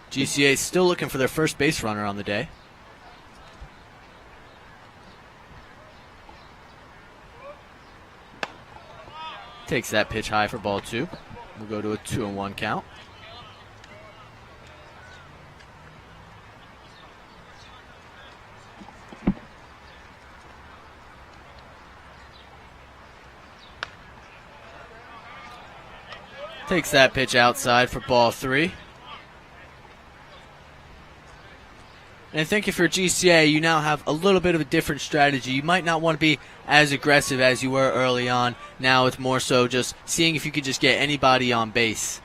GCA still looking for their first base runner on the day. Takes that pitch high for ball two. We'll go to a 2-1 count. Takes that pitch outside for ball three. And I think if you're GCA, you now have a little bit of a different strategy. You might not want to be as aggressive as you were early on. Now it's more so just seeing if you could just get anybody on base.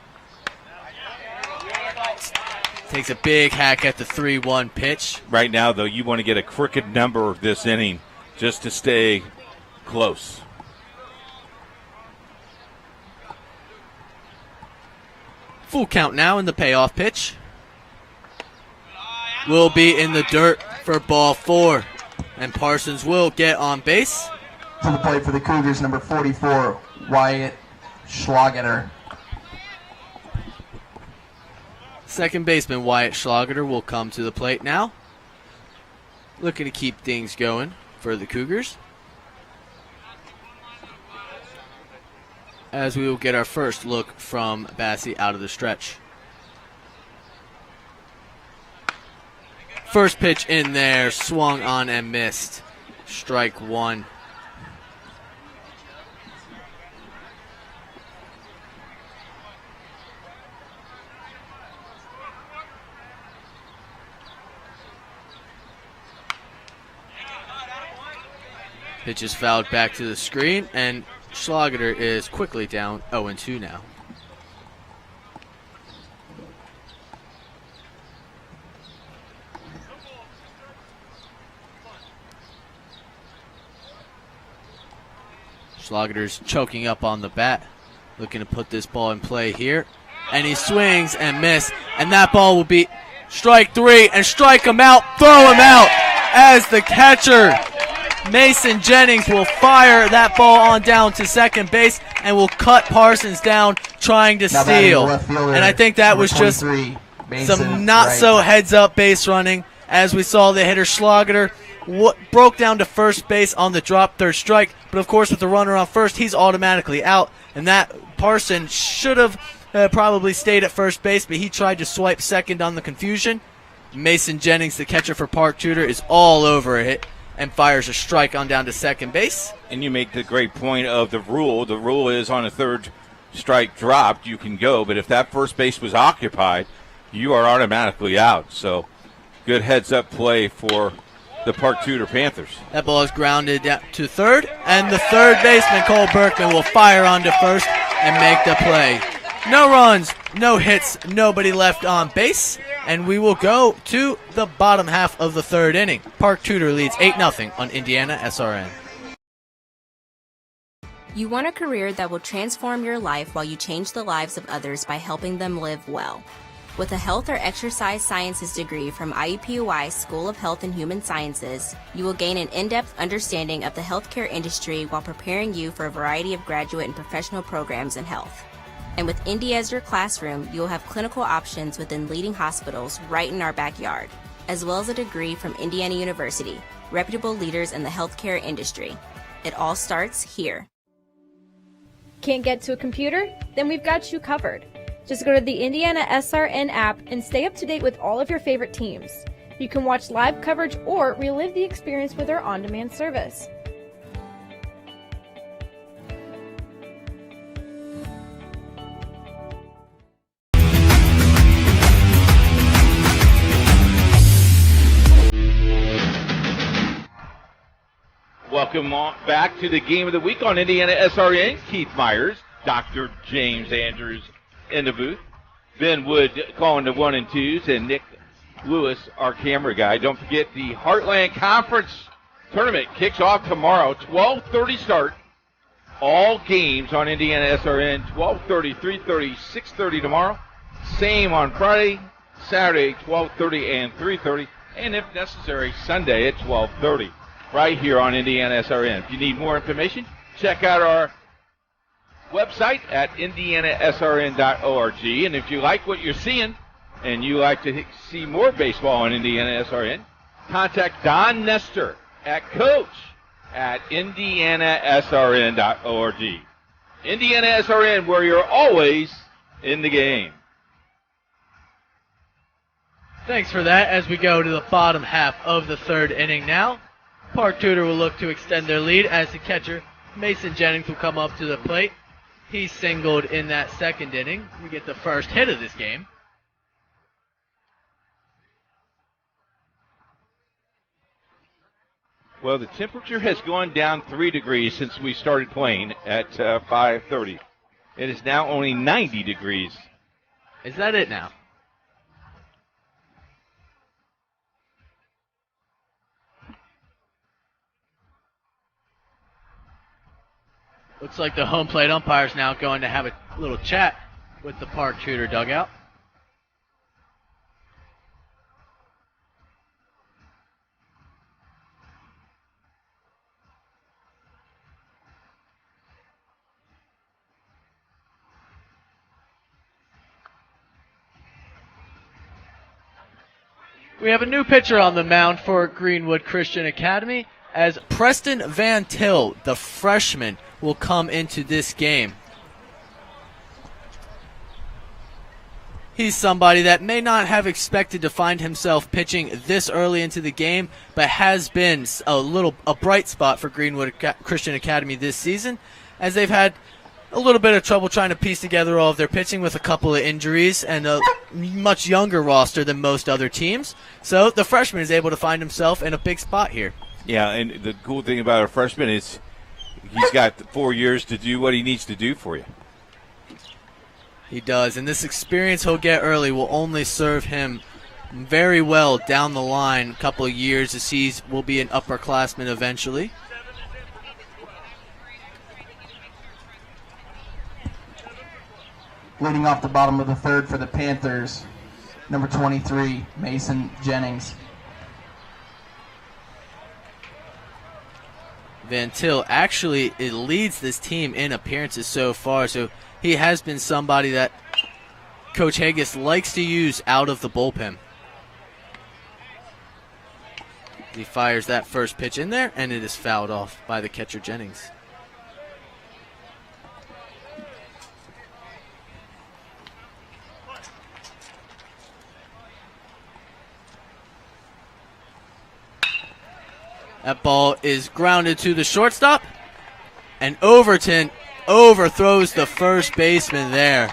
Takes a big hack at the 3-1 pitch. Right now, though, you want to get a crooked number this inning just to stay close. Full count now in the payoff pitch. Will be in the dirt for ball four. And Parsons will get on base. To the plate for the Cougars, number 44, Wyatt Schlageter. Second baseman Wyatt Schlageter will come to the plate now. Looking to keep things going for the Cougars. As we will get our first look from Bassie out of the stretch. First pitch in there, swung on and missed. Strike one. Pitch is fouled back to the screen, and Schlageter is quickly down 0-2 now. Schlageter's choking up on the bat, looking to put this ball in play here. And he swings and misses, and that ball will be strike three, and strike him out, throw him out, as the catcher, Mason Jennings, will fire that ball on down to second base and will cut Parsons down trying to steal. And I think that was just some not-so heads-up base running, as we saw the hitter Schlageter broke down to first base on the drop third strike, but of course with the runner on first, he's automatically out, and that Parsons should have probably stayed at first base, but he tried to swipe second on the confusion. Mason Jennings, the catcher for Park Tudor, is all over it and fires a strike on down to second base. And you make the great point of the rule. The rule is on a third strike dropped, you can go, but if that first base was occupied, you are automatically out. So good heads-up play for the Park Tudor Panthers. That ball is grounded down to third, and the third baseman, Cole Berkman, will fire onto first and make the play. No runs, no hits, nobody left on base, and we will go to the bottom half of the third inning. Park Tudor leads 8-0 on IndianaSRN. You want a career that will transform your life while you change the lives of others by helping them live well. With a health or exercise sciences degree from IUPUI School of Health and Human Sciences, you will gain an in-depth understanding of the healthcare industry while preparing you for a variety of graduate and professional programs in health. And with Indy as your classroom, you will have clinical options within leading hospitals right in our backyard, as well as a degree from Indiana University, reputable leaders in the healthcare industry. It all starts here. Can't get to a computer? Then we've got you covered. Just go to the IndianaSRN app and stay up to date with all of your favorite teams. You can watch live coverage or relive the experience with our on-demand service. Welcome back to the game of the week on Indiana SRN. Keith Myers, Dr. James Andrews in the booth. Ben Wood calling the 1 and 2s, and Nick Lewis, our camera guy. Don't forget the Heartland Conference Tournament kicks off tomorrow, 12:30 start. All games on Indiana SRN, 12:30, 3:30, 6:30 tomorrow. Same on Friday, Saturday, 12:30 and 3:30, and if necessary, Sunday at 12:30. Right here on Indiana SRN. If you need more information, check out our website at IndianaSRN.org. And if you like what you're seeing and you like to see more baseball on Indiana SRN, contact Don Nestor at coach@IndianaSRN.org. Indiana SRN, where you're always in the game. Thanks for that. As we go to the bottom half of the third inning now, Park Tudor will look to extend their lead as the catcher, Mason Jennings, will come up to the plate. He singled in that second inning. We get the first hit of this game. Well, the temperature has gone down 3 degrees since we started playing at 5:30. It is now only 90 degrees. Is that it now? Looks like the home plate umpire is now going to have a little chat with the Park Tudor dugout. We have a new pitcher on the mound for Greenwood Christian Academy, as Preston Van Til, the freshman, will come into this game. He's somebody that may not have expected to find himself pitching this early into the game, but has been a bright spot for Greenwood Christian Academy this season, as they've had a little bit of trouble trying to piece together all of their pitching with a couple of injuries and a much younger roster than most other teams. So the freshman is able to find himself in a big spot here. Yeah, and the cool thing about a freshman is he's got 4 years to do what he needs to do for you. He does, and this experience he'll get early will only serve him very well down the line, a couple of years, as he will be an upperclassman eventually. Leading off the bottom of the third for the Panthers, number 23, Mason Jennings. Van Til actually leads this team in appearances so far, so he has been somebody that Coach Haggis likes to use out of the bullpen. He fires that first pitch in there, and it is fouled off by the catcher Jennings. That ball is grounded to the shortstop, and Overton overthrows the first baseman there,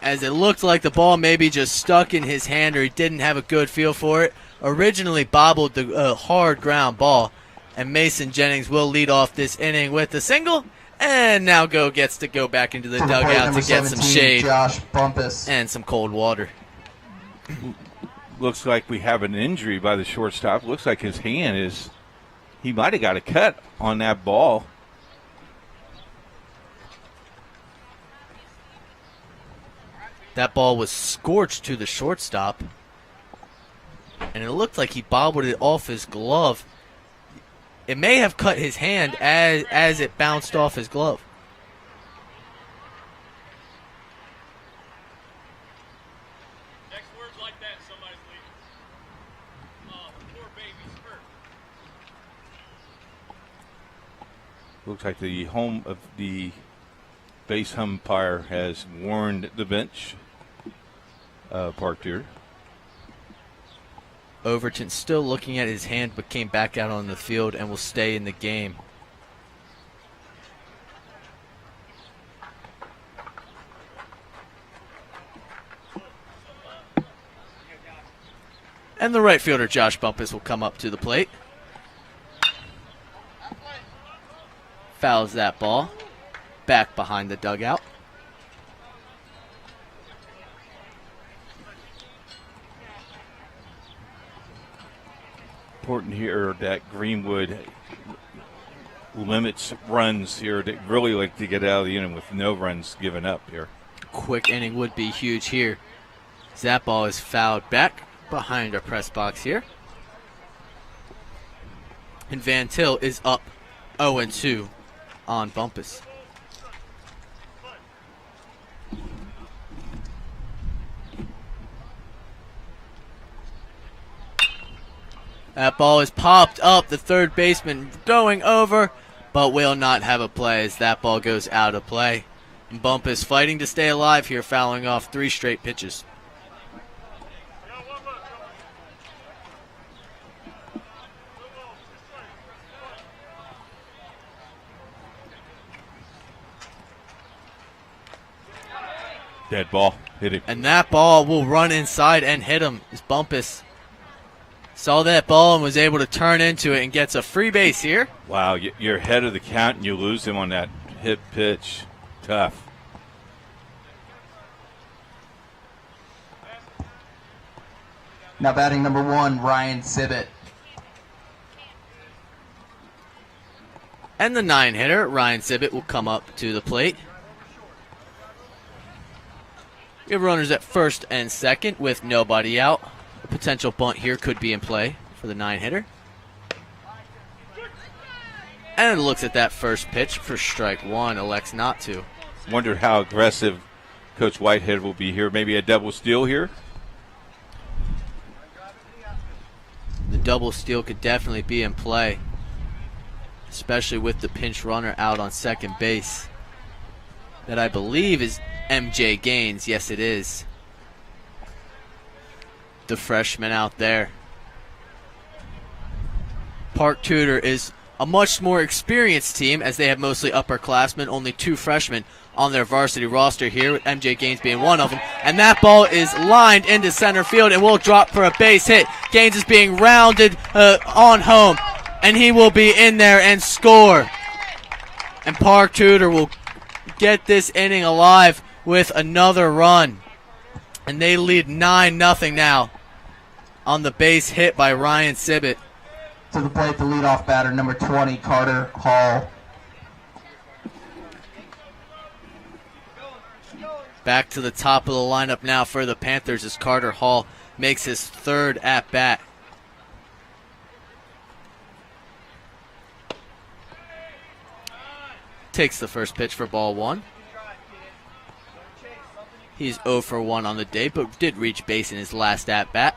as it looked like the ball maybe just stuck in his hand, or he didn't have a good feel for it. Originally bobbled the hard ground ball, and Mason Jennings will lead off this inning with a single, and now gets to go back into the dugout to get some shade Josh Bumpus and some cold water. Looks like we have an injury by the shortstop. Looks like his hand is, he might have got a cut on that ball. That ball was scorched to the shortstop, and it looked like he bobbled it off his glove. It may have cut his hand as it bounced off his glove. Looks like the home of the base umpire has warned the bench parked here. Overton still looking at his hand, but came back out on the field and will stay in the game. And the right fielder, Josh Bumpus, will come up to the plate. fouls that ball back behind the dugout. Important here that Greenwood limits runs here. They really like to get out of the inning with no runs given up here. Quick inning would be huge here. That ball is fouled back behind our press box here. And Van Til is up 0-2 on Bumpus. That ball is popped up. The third baseman going over, but will not have a play as that ball goes out of play. And Bumpus fighting to stay alive here, fouling off 3 straight pitches. Dead ball. Hit it. And that ball will run inside and hit him as Bumpus saw that ball and was able to turn into it and gets a free base here. Wow, you're ahead of the count and you lose him on that hit pitch. Tough. Now batting number 1, Ryan Sibbett. And the 9-hitter, Ryan Sibbett, will come up to the plate. We have runners at first and second with nobody out. A potential bunt here could be in play for the 9-hitter. And looks at that first pitch for strike 1, elects not to. Wonder how aggressive Coach Whitehead will be here. Maybe a double steal here? The double steal could definitely be in play, especially with the pinch runner out on second base. That I believe is MJ Gaines. Yes, it is. The freshman out there. Park Tudor is a much more experienced team as they have mostly upperclassmen, only 2 freshmen on their varsity roster here, with MJ Gaines being one of them. And that ball is lined into center field and will drop for a base hit. Gaines is being rounded on home, and he will be in there and score. And Park Tudor will get this inning alive with another run. And they lead 9-0 now on the base hit by Ryan Sibbett. To the plate, the leadoff batter, number 20, Carter Hall. Back to the top of the lineup now for the Panthers as Carter Hall makes his 3rd at-bat. Takes the first pitch for ball 1. He's 0 for 1 on the day, but did reach base in his last at-bat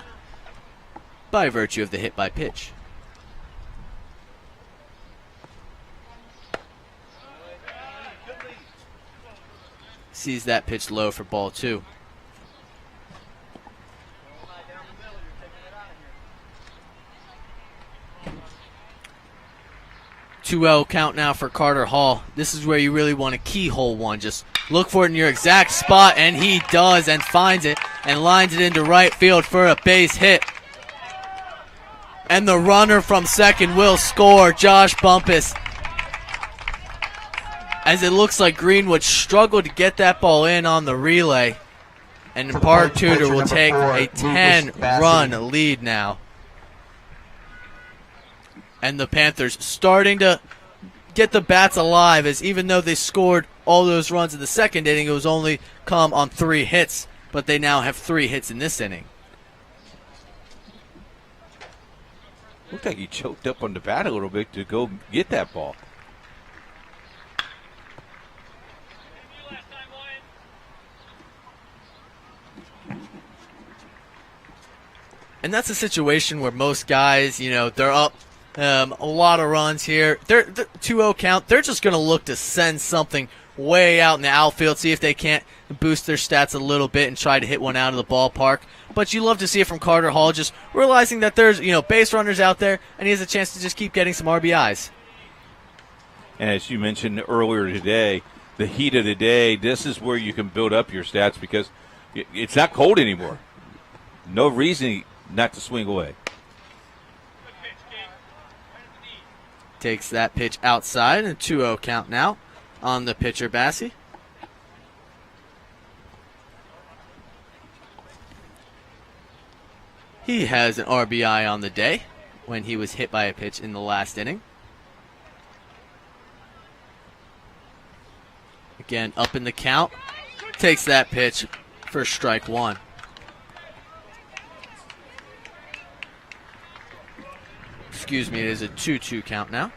by virtue of the hit by pitch. Sees that pitch low for ball 2. 2-0 count now for Carter Hall. This is where you really want to keyhole one. Just look for it in your exact spot, and he does and finds it and lines it into right field for a base hit. And the runner from second will score, Josh Bumpus. As it looks like Greenwood struggled to get that ball in on the relay. And Park Tudor will take a 10-run lead now. And the Panthers starting to get the bats alive, as even though they scored all those runs in the second inning, it was only come on 3 hits. But they now have 3 hits in this inning. Looked like he choked up on the bat a little bit to go get that ball. And that's a situation where most guys, they're up a lot of runs here. They're 2-0 count. They're just going to look to send something way out in the outfield, see if they can't boost their stats a little bit and try to hit one out of the ballpark. But you love to see it from Carter Hall, just realizing that there's, base runners out there, and he has a chance to just keep getting some RBIs. And as you mentioned earlier today, the heat of the day, this is where you can build up your stats because it's not cold anymore. No reason not to swing away. Takes that pitch outside, and 2-0 count now on the pitcher, Bassie. He has an RBI on the day when he was hit by a pitch in the last inning. Again, up in the count. Takes that pitch for strike one. Excuse me, it is a 2-2 count now.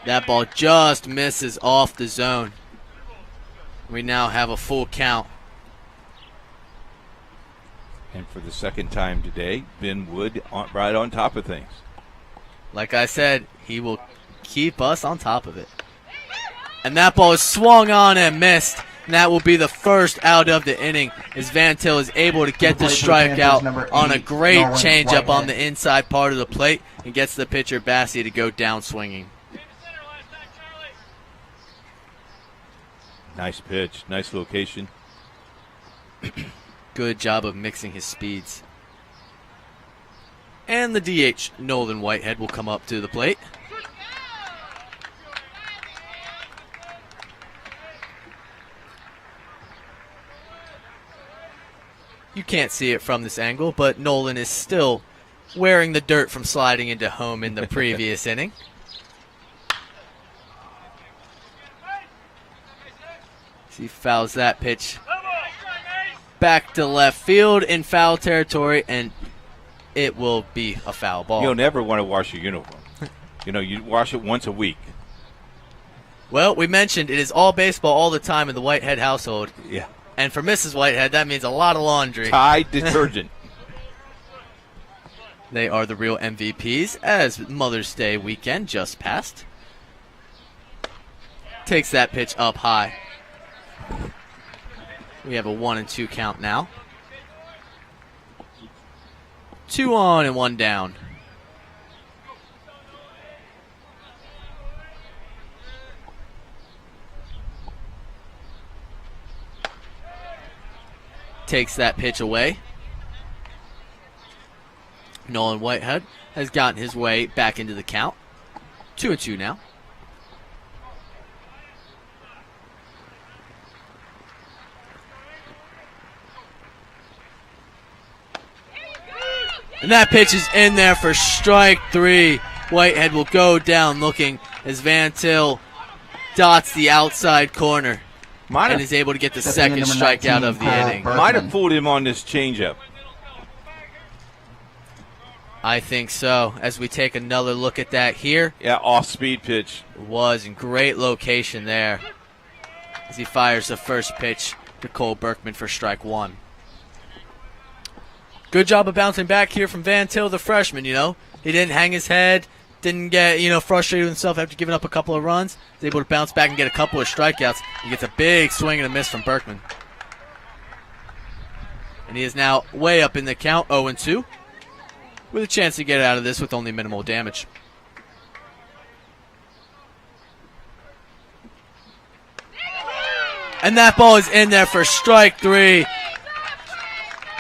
That ball just misses off the zone. We now have a full count. And for the second time today, Ben Wood right on top of things. Like I said, he will keep us on top of it. And that ball is swung on and missed. And that will be the first out of the inning as Van Til is able to get the strikeout on a great changeup on the inside part of the plate and gets the pitcher Bassie to go down swinging. Nice pitch, nice location. Good job of mixing his speeds. And the DH, Nolan Whitehead, will come up to the plate. You can't see it from this angle, but Nolan is still wearing the dirt from sliding into home in the previous inning. He fouls that pitch back to left field in foul territory, and it will be a foul ball. You'll never want to wash your uniform. You wash it once a week. Well, we mentioned it is all baseball all the time in the Whitehead household. Yeah. And for Mrs. Whitehead, that means a lot of laundry. Tide detergent. They are the real MVPs as Mother's Day weekend just passed. Takes that pitch up high. We have a 1-2 count now. 2 on and 1 down. Takes that pitch away. Nolan Whitehead has gotten his way back into the count. 2-2 now. And that pitch is in there for strike 3. Whitehead will go down looking as Van Til dots the outside corner and is able to get the second strikeout of the inning. Might have fooled him on this changeup. I think so. As we take another look at that here. Yeah, off-speed pitch. Was in great location there as he fires the first pitch to Cole Berkman for strike 1. Good job of bouncing back here from Van Til, the freshman, He didn't hang his head, didn't get, frustrated with himself after giving up a couple of runs. He's able to bounce back and get a couple of strikeouts. He gets a big swing and a miss from Berkman. And he is now way up in the count, 0-2, with a chance to get out of this with only minimal damage. And that ball is in there for strike 3.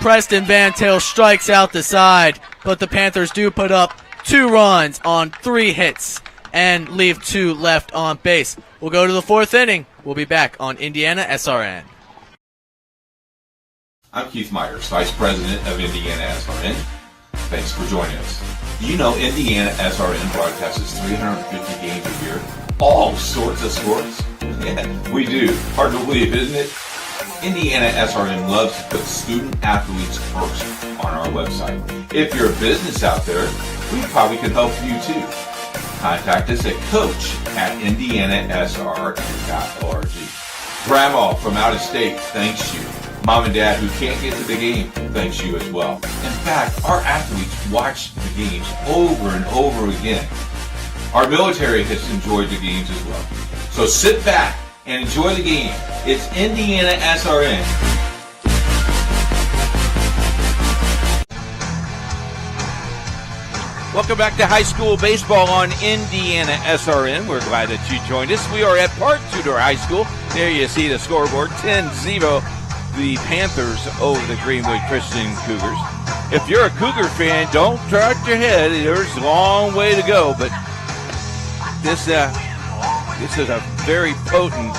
Preston Van Til strikes out the side, but the Panthers do put up 2 runs on 3 hits and leave 2 left on base. We'll go to the 4th inning. We'll be back on IndianaSRN. I'm Keith Myers, Vice President of IndianaSRN. Thanks for joining us. Do you know IndianaSRN broadcasts 350 games a year? All sorts of sports? Yeah, we do. Hard to believe, isn't it? IndianaSRN loves to put student athletes first on our website. If you're a business out there, we probably can help you too. Contact us at coach@indianasrn.org. Grandma from out of state thanks you. Mom and Dad who can't get to the game thanks you as well. In fact, our athletes watch the games over and over again. Our military has enjoyed the games as well. So sit back and enjoy the game. It's IndianaSRN. Welcome back to high school baseball on IndianaSRN. We're glad that you joined us. We are at Park Tudor High School. There you see the scoreboard, 10-0 the Panthers over the Greenwood Christian Cougars. If you're a Cougar fan, don't turn your head. There's a long way to go, but this is a very potent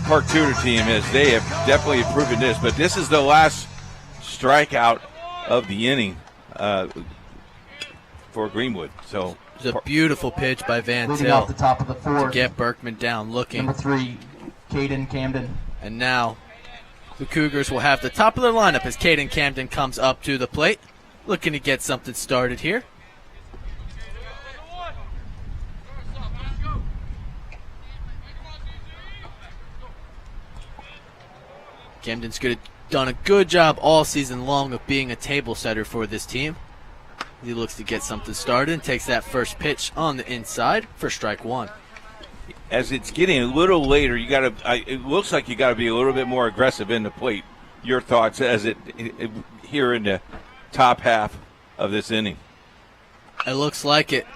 Park Tudor team, as they have definitely proven this. But this is the last strikeout of the inning for Greenwood. So it's a beautiful pitch by Van Leading Til off the top of the fourth. to get Berkman down looking. Number 3, Caden Camden. And now the Cougars will have the top of their lineup as Caden Camden comes up to the plate, looking to get something started here. Camden's done a good job all season long of being a table setter for this team. He looks to get something started and takes that first pitch on the inside for strike one. As it's getting a little later, it looks like you got to be a little bit more aggressive in the plate. Your thoughts as it here in the top half of this inning? It looks like it.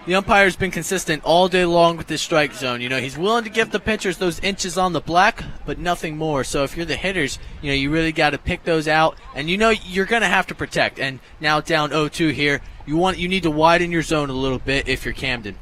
The umpire's been consistent all day long with this strike zone. He's willing to give the pitchers those inches on the black, but nothing more. So if you're the hitters, you really got to pick those out, and you're going to have to protect. And now down 0-2 here, you need to widen your zone a little bit if you're Camden.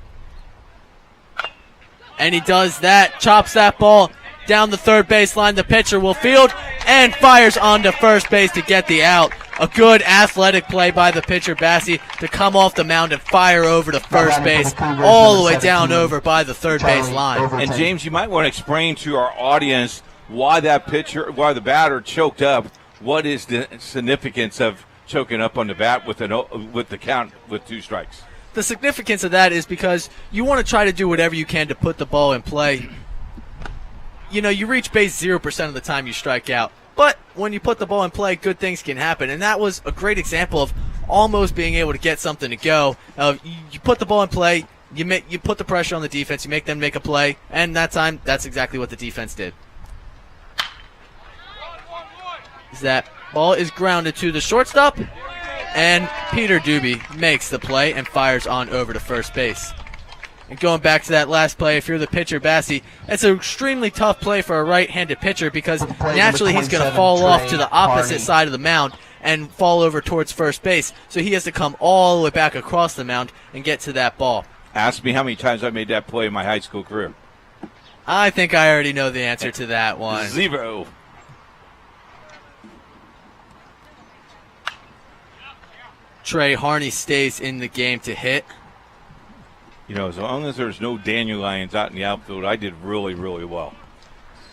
And he does that, chops that ball down the third baseline. The pitcher will field and fires onto first base to get the out. A good athletic play by the pitcher, Bassi, to come off the mound and fire over to first base, all the way down over by the third base line. And James, you might want to explain to our audience why the batter choked up. What is the significance of choking up on the bat with the count with 2 strikes? The significance of that is because you want to try to do whatever you can to put the ball in play. You reach base 0% of the time you strike out. But when you put the ball in play, good things can happen. And that was a great example of almost being able to get something to go. You put the ball in play, you put the pressure on the defense, you make them make a play, and that time, that's exactly what the defense did. That ball is grounded to the shortstop, and Peter Doobie makes the play and fires on over to first base. And going back to that last play, if you're the pitcher, Bassi, it's an extremely tough play for a right-handed pitcher because naturally he's going to fall off to the opposite side of the mound and fall over towards first base. So he has to come all the way back across the mound and get to that ball. Ask me how many times I made that play in my high school career. I think I already know the answer to that one. 0. Trey Harney stays in the game to hit. As long as there's no dandelions out in the outfield, I did really, really well.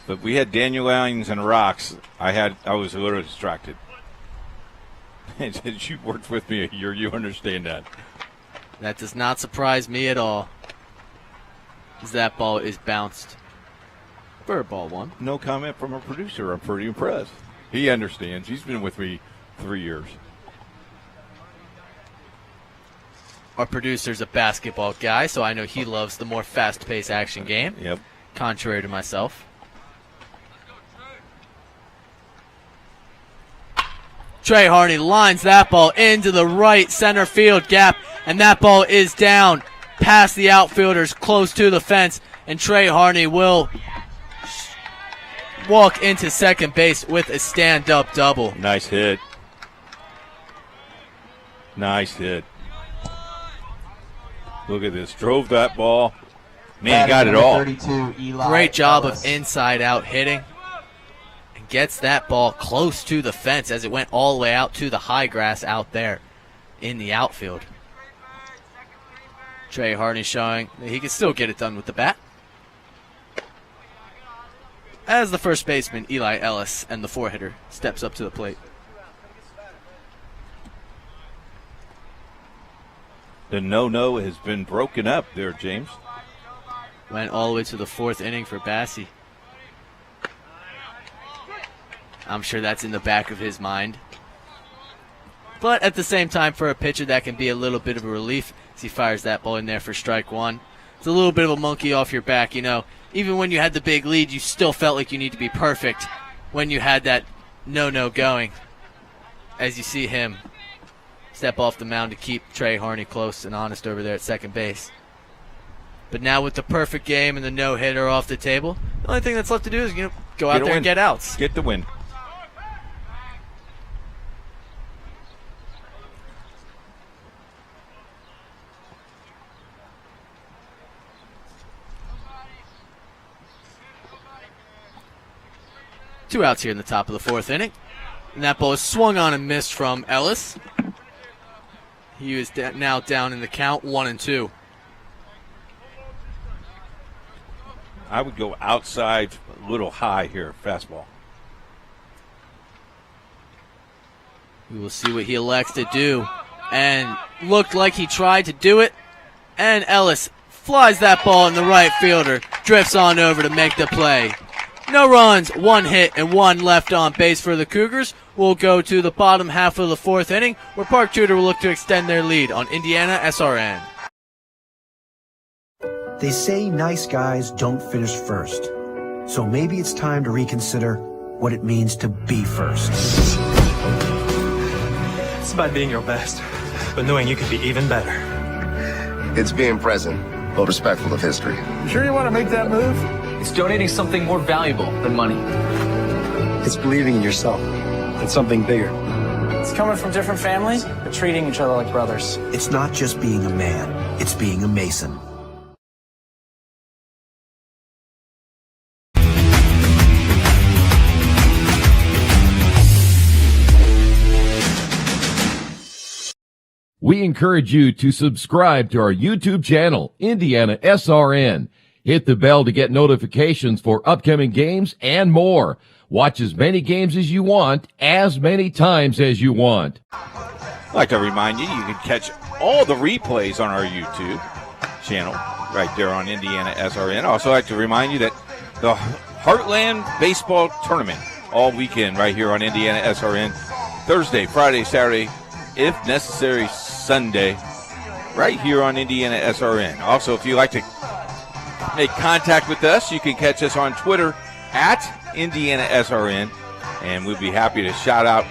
But we had dandelions and rocks. I was a little distracted. You worked with me a year, you understand that. That does not surprise me at all, as that ball is bounced for ball one. No comment from a producer. I'm pretty impressed. He understands. He's been with me 3 years. Our producer's a basketball guy, so I know he loves the more fast-paced action game. Yep. Contrary to myself. Trey Harney lines that ball into the right center field gap, and that ball is down past the outfielders close to the fence, and Trey Harney will walk into second base with a stand-up double. Nice hit. Nice hit. Look at this. Drove that ball. Man, got it all. Great job of inside-out hitting. And gets that ball close to the fence as it went all the way out to the high grass out there in the outfield. Trey Harney showing that he can still get it done with the bat. As the first baseman, Eli Ellis, and the four-hitter steps up to the plate. The no-no has been broken up there, James. Went all the way to the fourth inning for Bassi. I'm sure that's in the back of his mind. But at the same time, for a pitcher, that can be a little bit of a relief as he fires that ball in there for strike one. It's a little bit of a monkey off your back, you know. Even when you had the big lead, you still felt like you need to be perfect when you had that no-no going. As you see him step off the mound to keep Trey Harney close and honest over there at second base. But now with the perfect game and the no-hitter off the table, the only thing that's left to do is go out there and get outs. Get the win. 2 outs here in the top of the 4th inning. And that ball is swung on and missed from Ellis. He is now down in the count, 1-2. I would go outside a little high here, fastball. We will see what he elects to do. And looked like he tried to do it. And Ellis flies that ball, and the right fielder drifts on over to make the play. No runs, 1 hit, and 1 left on base for the Cougars. We'll go to the bottom half of the 4th inning, where Park Tudor will look to extend their lead on IndianaSRN. They say nice guys don't finish first. So maybe it's time to reconsider what it means to be first. It's about being your best, but knowing you could be even better. It's being present, but respectful of history. You sure you want to make that move? It's donating something more valuable than money. It's believing in yourself and something bigger. It's coming from different families, but treating each other like brothers. It's not just being a man, it's being a Mason. We encourage you to subscribe to our YouTube channel, IndianaSRN. Hit the bell to get notifications for upcoming games and more. Watch as many games as you want, as many times as you want. I'd like to remind you, you can catch all the replays on our YouTube channel right there on IndianaSRN. Also, I'd like to remind you that the Heartland Baseball Tournament all weekend right here on IndianaSRN. Thursday, Friday, Saturday, if necessary, Sunday, right here on IndianaSRN. Also, if you'd like to make contact with us, you can catch us on Twitter at IndianaSRN, and we'd be happy to shout out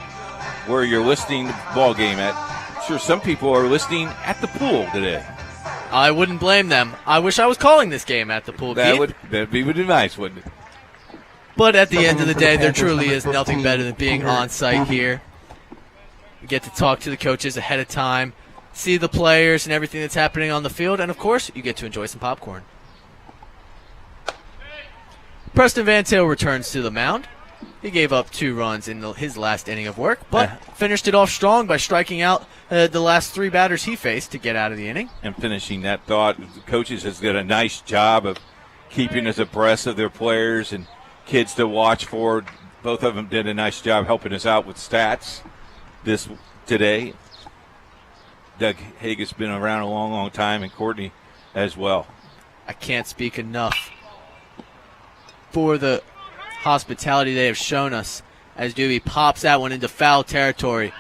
where you're listening to the ball game at. I'm sure some people are listening at the pool today. I wouldn't blame them. I wish I was calling this game at the pool, Keith. That'd be nice, wouldn't it? But at the end of the day, there truly is nothing better than being on site here. You get to talk to the coaches ahead of time, see the players and everything that's happening on the field, and of course, you get to enjoy some popcorn. Preston Van Til returns to the mound. He gave up 2 runs in his last inning of work, but finished it off strong by striking out the last 3 batters he faced to get out of the inning. And finishing that thought, the coaches has done a nice job of keeping us abreast of their players and kids to watch for. Both of them did a nice job helping us out with stats today. Doug Haig has been around a long, long time, and Courtney as well. I can't speak enough for the hospitality they have shown us as Doobie pops that one into foul territory.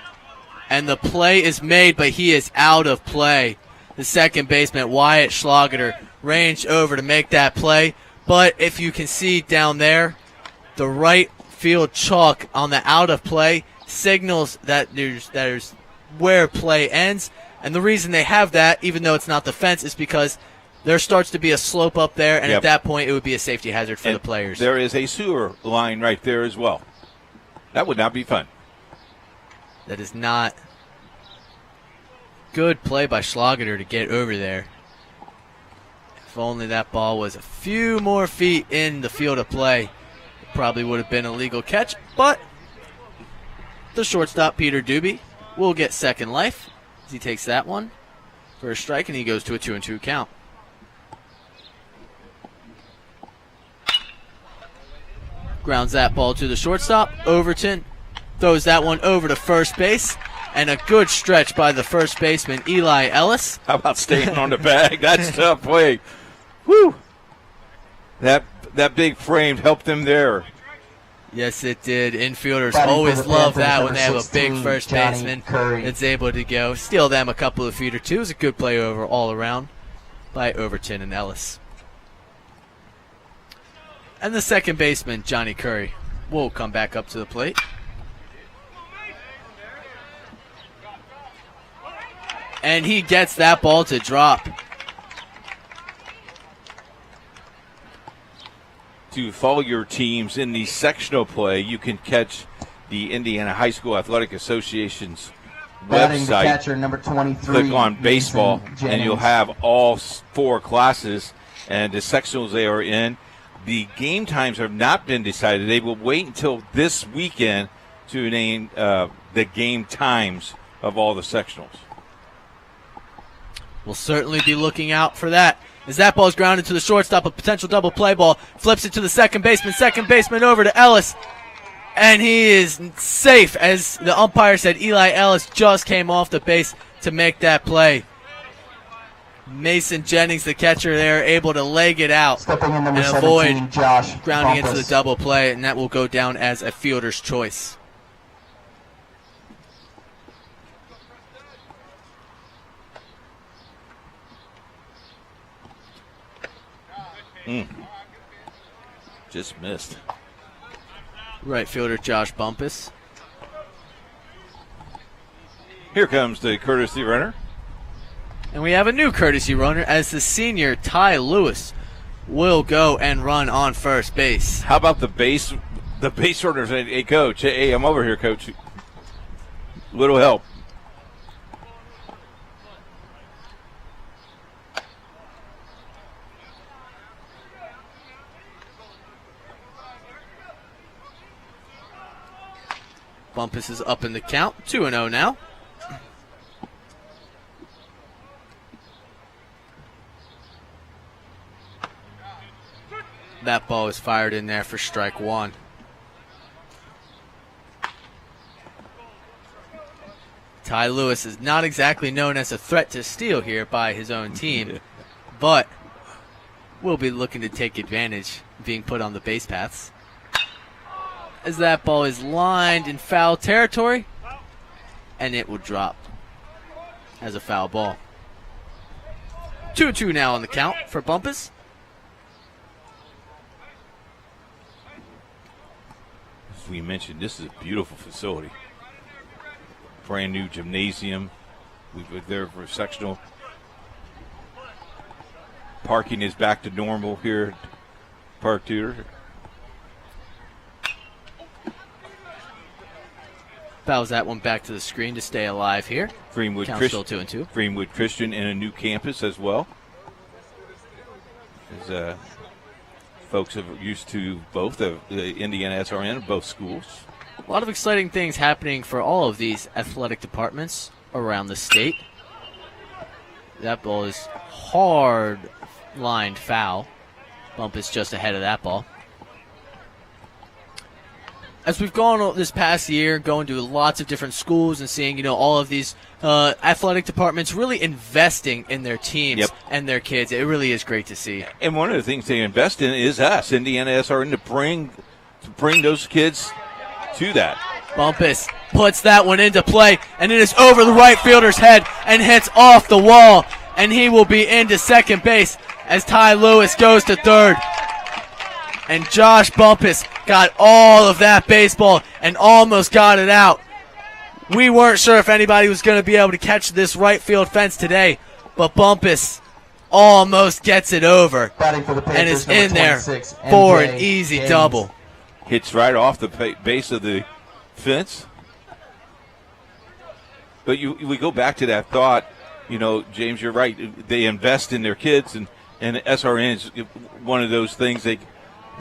And the play is made, but he is out of play. The second baseman, Wyatt Schlageter, ranged over to make that play. But if you can see down there, the right field chalk on the out of play signals that there's where play ends. And the reason they have that, even though it's not the fence, is because there starts to be a slope up there, and at that point it would be a safety hazard for the players. There is a sewer line right there as well. That would not be fun. That is not good play by Schlageter to get over there. If only that ball was a few more feet in the field of play, it probably would have been a legal catch. But the shortstop, Peter Doobie, will get second life as he takes that one for a strike, and he goes to a 2-2 count. Grounds that ball to the shortstop. Overton throws that one over to first base. And a good stretch by the first baseman, Eli Ellis. How about staying on the bag? That's tough play. Woo! That big frame helped them there. Yes, it did. Infielders always love that when they have a big first baseman that's able to go steal them a couple of feet or two. It was a good play over all around by Overton and Ellis. And the second baseman, Johnny Curry, will come back up to the plate. And he gets that ball to drop. To follow your teams in the sectional play, you can catch the Indiana High School Athletic Association's website. The catcher, number 23. Click on baseball, and you'll have all 4 classes and the sectionals they are in. the game times have not been decided. They will wait until this weekend to name the game times of all the sectionals. We'll certainly be looking out for that. As that ball is grounded to the shortstop, a potential double play ball, flips it to the second baseman over to Ellis, and he is safe. As the umpire said, Eli Ellis just came off the base to make that play. Mason Jennings, the catcher there, able to leg it out and avoid grounding into the double play, and that will go down as a fielder's choice. Just missed. Right fielder Josh Bumpus. Here comes the courtesy runner. And we have a new courtesy runner as the senior Ty Lewis will go and run on first base. How about the base runners? Hey, coach. Hey, I'm over here, coach. Little help. Bumpus is up in the count, 2-0 now. That ball is fired in there for strike one. Ty Lewis is not exactly known as a threat to steal here by his own team, but will be looking to take advantage of being put on the base paths. As that ball is lined in foul territory, and it will drop as a foul ball. 2-2 now on the count for Bumpus. As we mentioned, this is a beautiful facility. Brand new gymnasium. We were there for a sectional. Parking is back to normal here at Park Tudor. Fouls that one back to the screen to stay alive here. Greenwood Count still 2-2. Greenwood Christian in a new campus as well. As folks are used to both of the IndianaSRN, both schools. A lot of exciting things happening for all of these athletic departments around the state. That ball is hard lined foul. Bumpus just ahead of that ball. As we've gone this past year, going to lots of different schools and seeing, all of these athletic departments really investing in their teams and their kids, it really is great to see. And one of the things they invest in is us, IndianaSRN, to bring those kids to that. Bumpus puts that one into play, and it is over the right fielder's head and hits off the wall, and he will be into second base as Ty Lewis goes to third. And Josh Bumpus got all of that baseball and almost got it out. We weren't sure if anybody was going to be able to catch this right field fence today, but Bumpus almost gets it over and is in there for an easy double. Hits right off the base of the fence. But we go back to that thought, James, you're right. They invest in their kids, and SRN is one of those things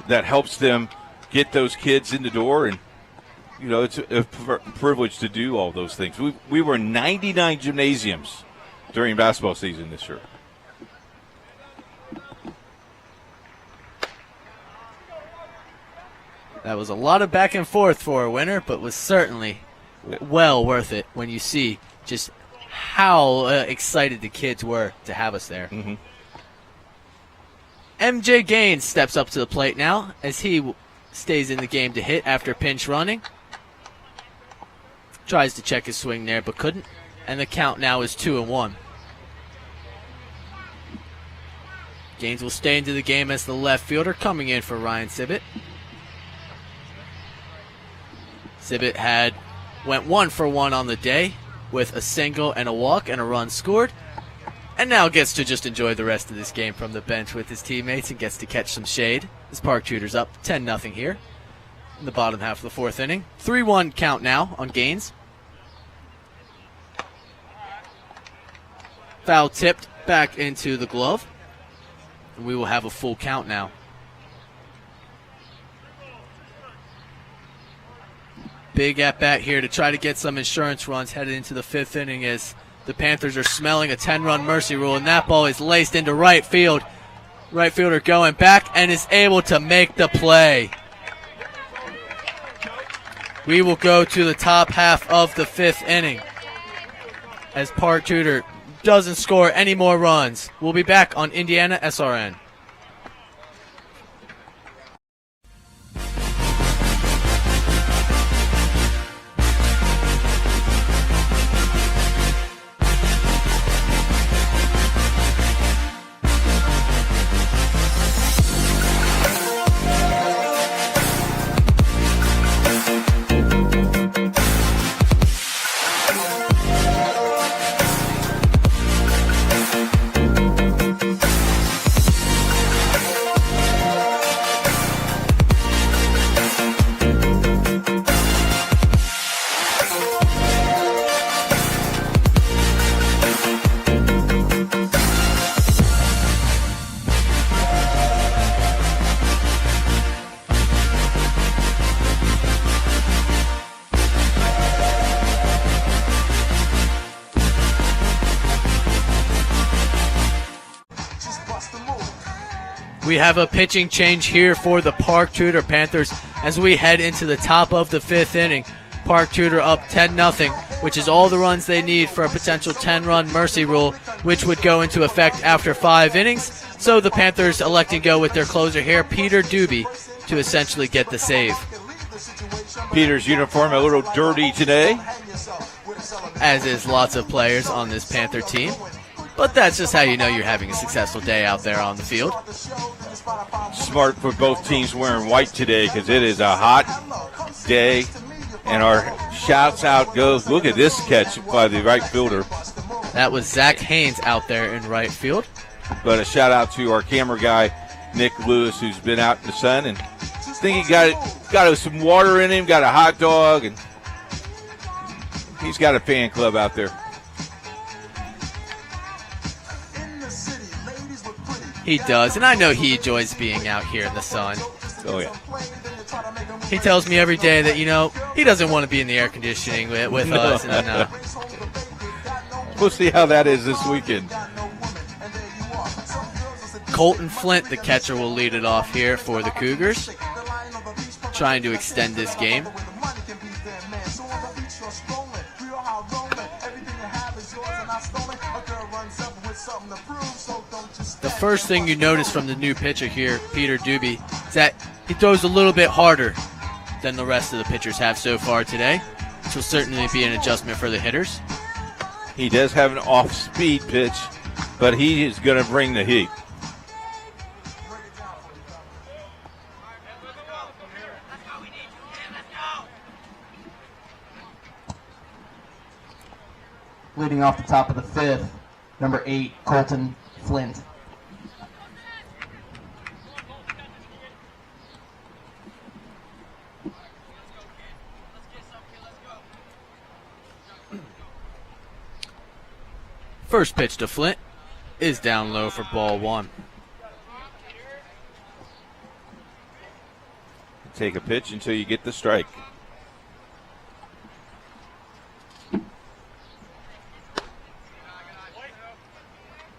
that helps them get those kids in the door, and it's a privilege to do all those things. We were 99 gymnasiums during basketball season this year. That was a lot of back and forth for a winner, but was certainly well worth it when you see just how excited the kids were to have us there. Mm-hmm. MJ Gaines steps up to the plate now as he stays in the game to hit after pinch running. Tries to check his swing there, but couldn't. And the count now is 2-1. Gaines will stay into the game as the left fielder, coming in for Ryan Sibbett. Sibbett went 1 for 1 on the day with a single and a walk and a run scored. And now gets to just enjoy the rest of this game from the bench with his teammates and gets to catch some shade. As Park Tudor's up 10-0 here in the bottom half of the fourth inning. 3-1 count now on Gaines. Foul tipped back into the glove. And we will have a full count now. Big at-bat here to try to get some insurance runs headed into the 5th inning as the Panthers are smelling a 10-run mercy rule, and that ball is laced into right field. Right fielder going back and is able to make the play. We will go to the top half of the 5th inning as Park Tudor doesn't score any more runs. We'll be back on Indiana SRN. We have a pitching change here for the Park Tudor Panthers as we head into the top of the 5th inning. Park Tudor up 10-0, which is all the runs they need for a potential 10-run mercy rule, which would go into effect after 5 innings. So the Panthers electing to go with their closer here, Peter Doobie, to essentially get the save. Peter's uniform a little dirty today, as is lots of players on this Panther team. But that's just how you know you're having a successful day out there on the field. Smart for both teams wearing white today because it is a hot day. And our shouts out goes, look at this catch by the right fielder. That was Zach Haynes out there in right field. But a shout out to our camera guy, Nick Lewis, who's been out in the sun. And I think he got some water in him, got a hot dog, and he's got a fan club out there. He does, and I know he enjoys being out here in the sun. Oh, yeah. He tells me every day that, he doesn't want to be in the air conditioning with us. And, we'll see how that is this weekend. Colton Flint, the catcher, will lead it off here for the Cougars, trying to extend this game. The first thing you notice from the new pitcher here, Peter Doobie, is that he throws a little bit harder than the rest of the pitchers have so far today, which will certainly be an adjustment for the hitters. He does have an off-speed pitch, but he is going to bring the heat. Leading off the top of the 5th, number 8, Colton Flint. First pitch to Flint is down low for ball 1. Take a pitch until you get the strike.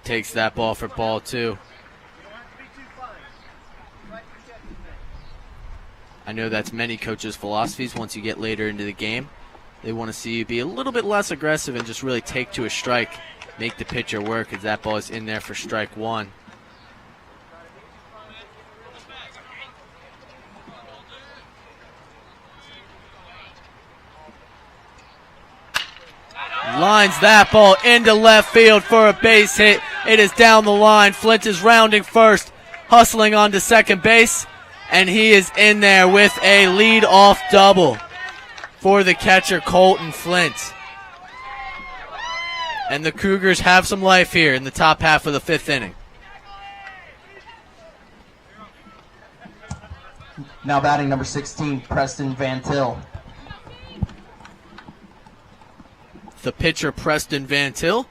Takes that ball for ball 2. I know that's many coaches' philosophies once you get later into the game. They want to see you be a little bit less aggressive and just really take to a strike, make the pitcher work, as that ball is in there for strike 1. Lines that ball into left field for a base hit. It is down the line. Flint is rounding first, hustling onto second base, and he is in there with a lead-off double for the catcher, Colton Flint. And the Cougars have some life here in the top half of the 5th inning. Now batting number 16, Preston Van Til. The pitcher, Preston Van Til,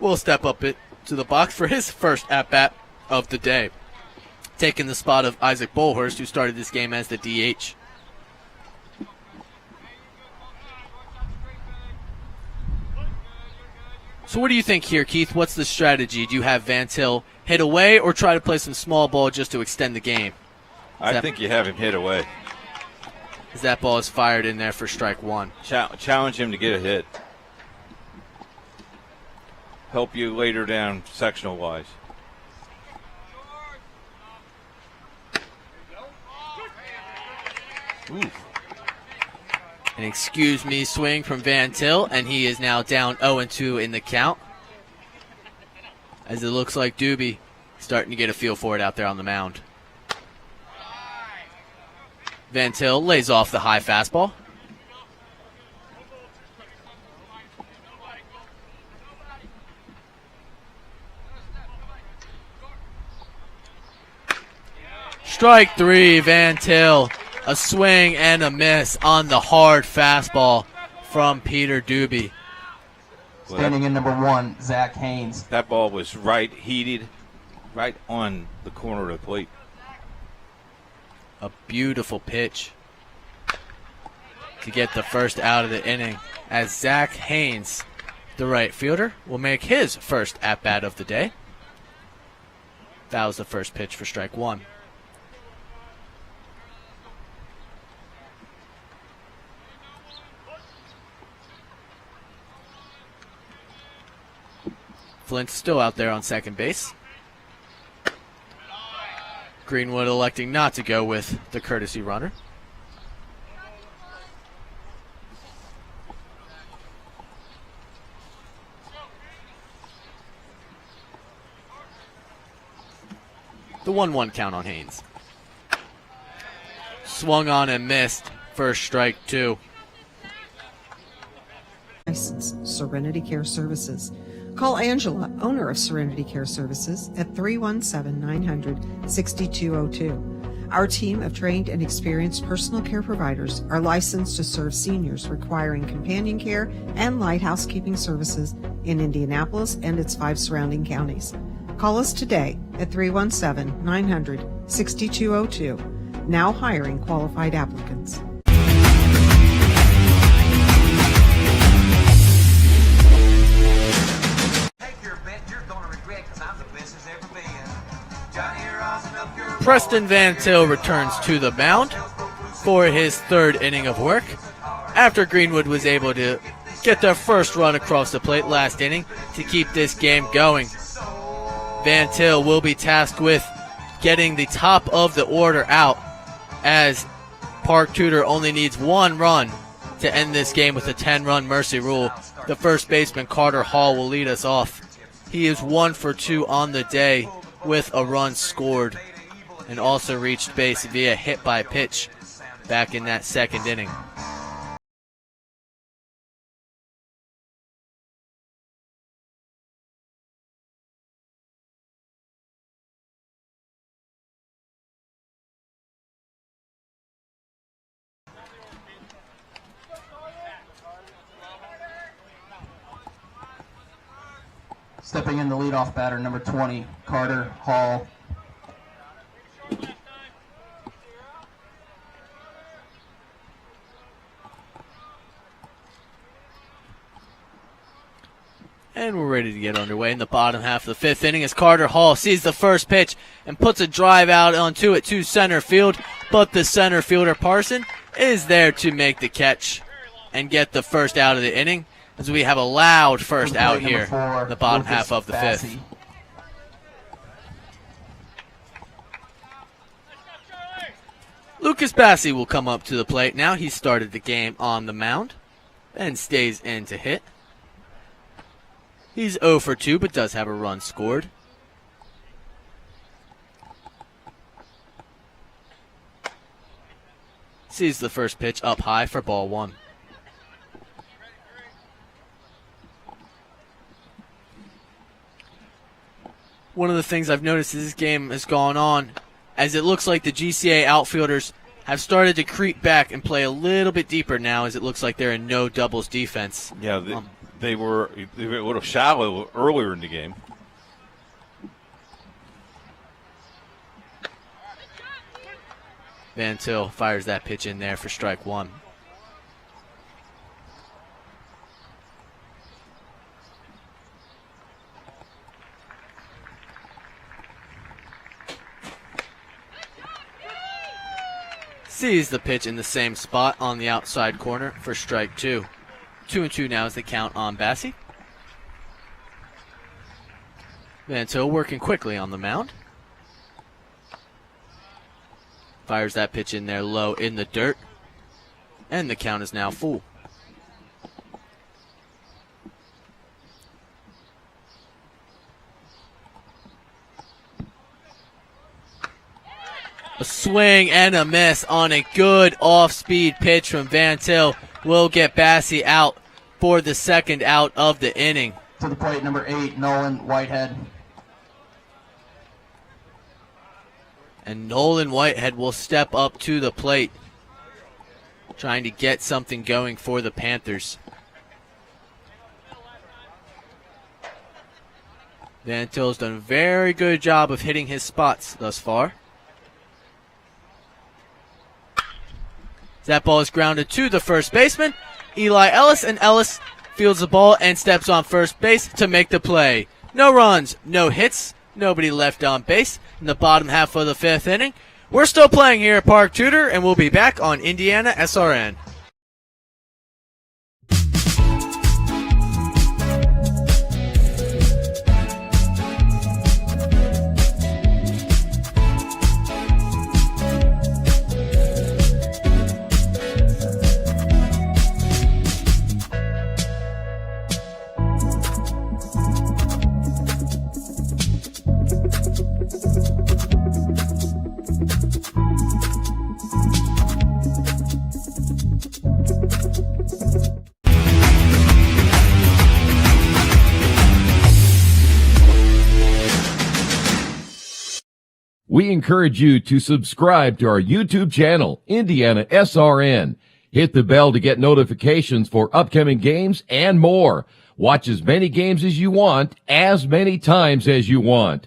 will step up to the box for his first at-bat of the day, taking the spot of Isaac Bolhurst, who started this game as the DH. So what do you think here, Keith? What's the strategy? Do you have Van Til hit away or try to play some small ball just to extend the game? I think you have him hit away. As that ball is fired in there for strike one. Challenge him to get a hit. Help you later down sectional-wise. Ooh. An excuse me swing from Van Til, and he is now down 0-2 in the count. As it looks like Doobie starting to get a feel for it out there on the mound. Van Til lays off the high fastball. Strike three, Van Til. A swing and a miss on the hard fastball from Peter Doobie. Standing in number 1, Zach Haynes. That ball was heated, right on the corner of the plate. A beautiful pitch to get the first out of the inning, as Zach Haynes, the right fielder, will make his first at-bat of the day. That was the first pitch for strike one. Flint's still out there on second base. Greenwood electing not to go with the courtesy runner. The 1-1 count on Haynes. Swung on and missed. First strike, two. Licensed Serenity Care Services. Call Angela, owner of Serenity Care Services, at 317-900-6202. Our team of trained and experienced personal care providers are licensed to serve seniors requiring companion care and light housekeeping services in Indianapolis and its 5 surrounding counties. Call us today at 317-900-6202. Now hiring qualified applicants. Preston Van Til returns to the mound for his third inning of work after Greenwood was able to get their first run across the plate last inning to keep this game going. Van Til will be tasked with getting the top of the order out, as Park Tudor only needs one run to end this game with a 10-run mercy rule. The first baseman, Carter Hall, will lead us off. He is 1 for 2 on the day with a run scored, and also reached base via hit by pitch back in that second inning. Stepping in the leadoff batter, number 20, Carter Hall. And we're ready to get underway in the bottom half of the fifth inning as Carter Hall sees the first pitch and puts a drive out onto it to center field. But the center fielder, Parson, is there to make the catch and get the first out of the inning, as we have a loud first out here in the bottom half of the fifth. Lucas Bassi will come up to the plate now. He started the game on the mound and stays in to hit. He's 0 for 2, but does have a run scored. Sees the first pitch up high for ball one. One of the things I've noticed as this game has gone on, as it looks like the GCA outfielders have started to creep back and play a little bit deeper now, as it looks like they're in no doubles defense. Yeah, they were a little shallow earlier in the game. Van Til fires that pitch in there for strike one. sees the pitch in the same spot on the outside corner for strike 2. 2-2 now is the count on Bassi. Vanto working quickly on the mound. Fires that pitch in there low in the dirt. And the count is now full. A swing and a miss on a good off-speed pitch from Van Til will get Bassi out for the second out of the inning. To the plate, number 8, Nolan Whitehead. And Nolan Whitehead will step up to the plate, trying to get something going for the Panthers. Van Til's done a very good job of hitting his spots thus far. That ball is grounded to the first baseman, Eli Ellis, and Ellis fields the ball and steps on first base to make the play. No runs, no hits, nobody left on base in the bottom half of the 5th inning. We're still playing here at Park Tudor, and we'll be back on IndianaSRN. We encourage you to subscribe to our YouTube channel, IndianaSRN. Hit the bell to get notifications for upcoming games and more. Watch as many games as you want, as many times as you want.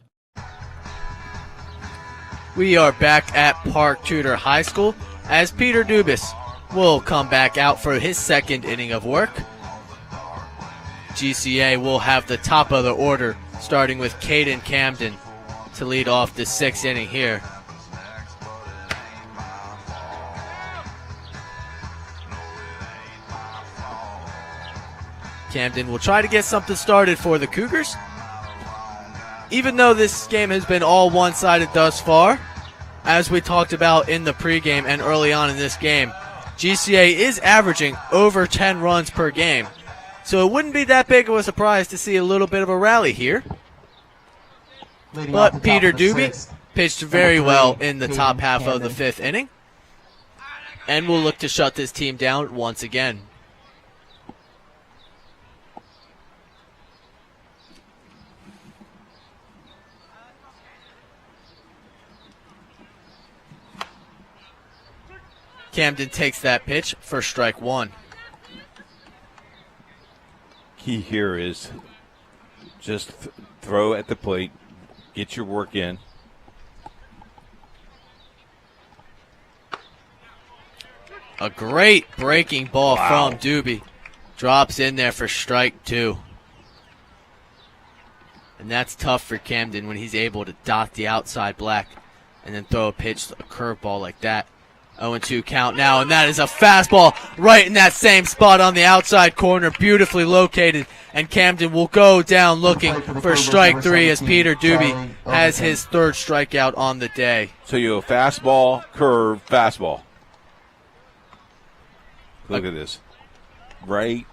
We are back at Park Tudor High School as Peter Dubas will come back out for his second inning of work. GCA will have the top of the order, starting with Caden Camden to lead off the 6th inning here. Camden will try to get something started for the Cougars. Even though this game has been all one-sided thus far, as we talked about in the pregame and early on in this game, GCA is averaging over 10 runs per game. So it wouldn't be that big of a surprise to see a little bit of a rally here. But Peter Doobie pitched very well in the top half of the 5th inning. And will look to shut this team down once again. Camden takes that pitch for strike 1. Key here is just throw at the plate. Get your work in. A great breaking ball from Doobie. Drops in there for strike 2. And that's tough for Camden when he's able to dot the outside black and then throw a pitch, a curveball like that. 0-2 count now, and that is a fastball right in that same spot on the outside corner, beautifully located, and Camden will go down looking for strike 3 as Peter Doobie has his 3rd strikeout on the day. So you go fastball, curve, fastball. Look at this. Right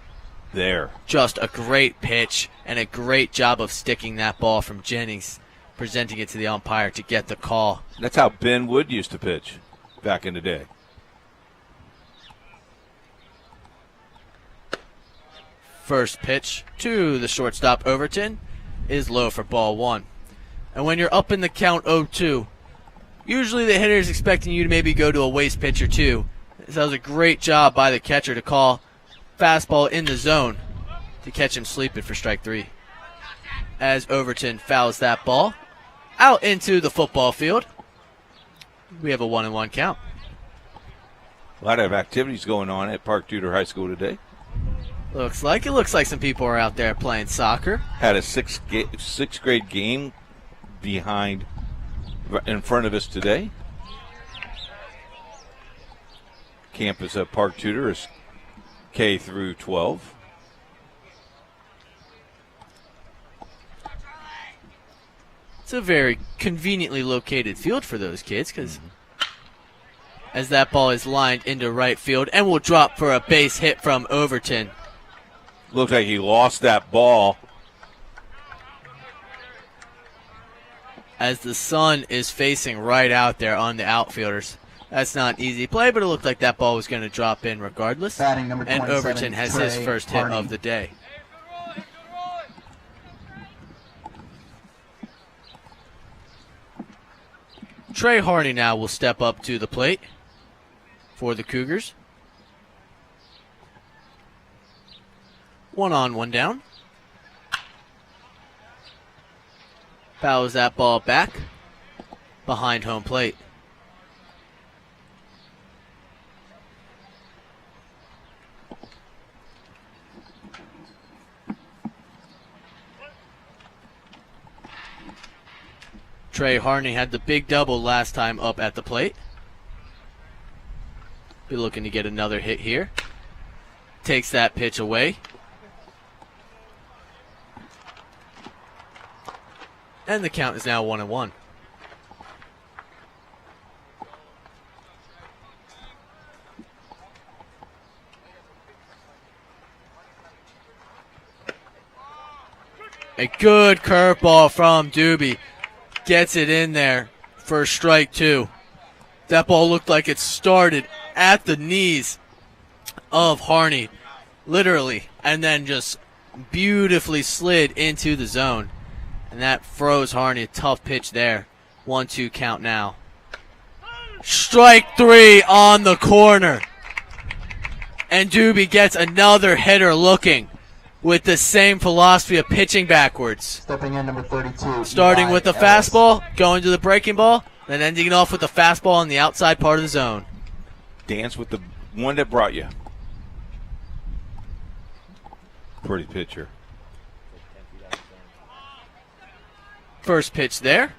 there. Just a great pitch and a great job of sticking that ball from Jennings, presenting it to the umpire to get the call. That's how Ben Wood used to pitch back in the day. First pitch to the shortstop Overton is low for ball 1. And when you're up in the count 0-2, usually the hitter is expecting you to maybe go to a waste pitch or two. So that was a great job by the catcher to call fastball in the zone to catch him sleeping for strike 3. As Overton fouls that ball out into the football field. We have a 1-1 count. A lot of activities going on at Park Tudor High School today. Looks like some people are out there playing soccer. Had a sixth grade game in front of us today. campus of Park Tudor is K through 12. It's a very conveniently located field for those kids because as that ball is lined into right field and will drop for a base hit from Overton. Looks like he lost that ball. As the sun is facing right out there on the outfielders. That's not an easy play, but it looked like that ball was going to drop in regardless. Batting number and 27, Overton has Trey his first hit Harney. of the day. Trey Harney now will step up to the plate for the Cougars. 1 on, 1 down. Fouls that ball back behind home plate. Trey Harney had the big double last time up at the plate. Be looking to get another hit here. Takes that pitch away. And the count is now 1-1. A good curveball from Doobie. Gets it in there for strike 2. That ball looked like it started at the knees of Harney, literally, and then just beautifully slid into the zone. And that froze Harney. A tough pitch there. 1-2 count now. Strike 3 on the corner. And Doobie gets another hitter looking with the same philosophy of pitching backwards. Stepping in number 32. Starting with the fastball, going to the breaking ball, then ending it off with the fastball on the outside part of the zone. Dance with the one that brought you. Pretty pitcher. First pitch there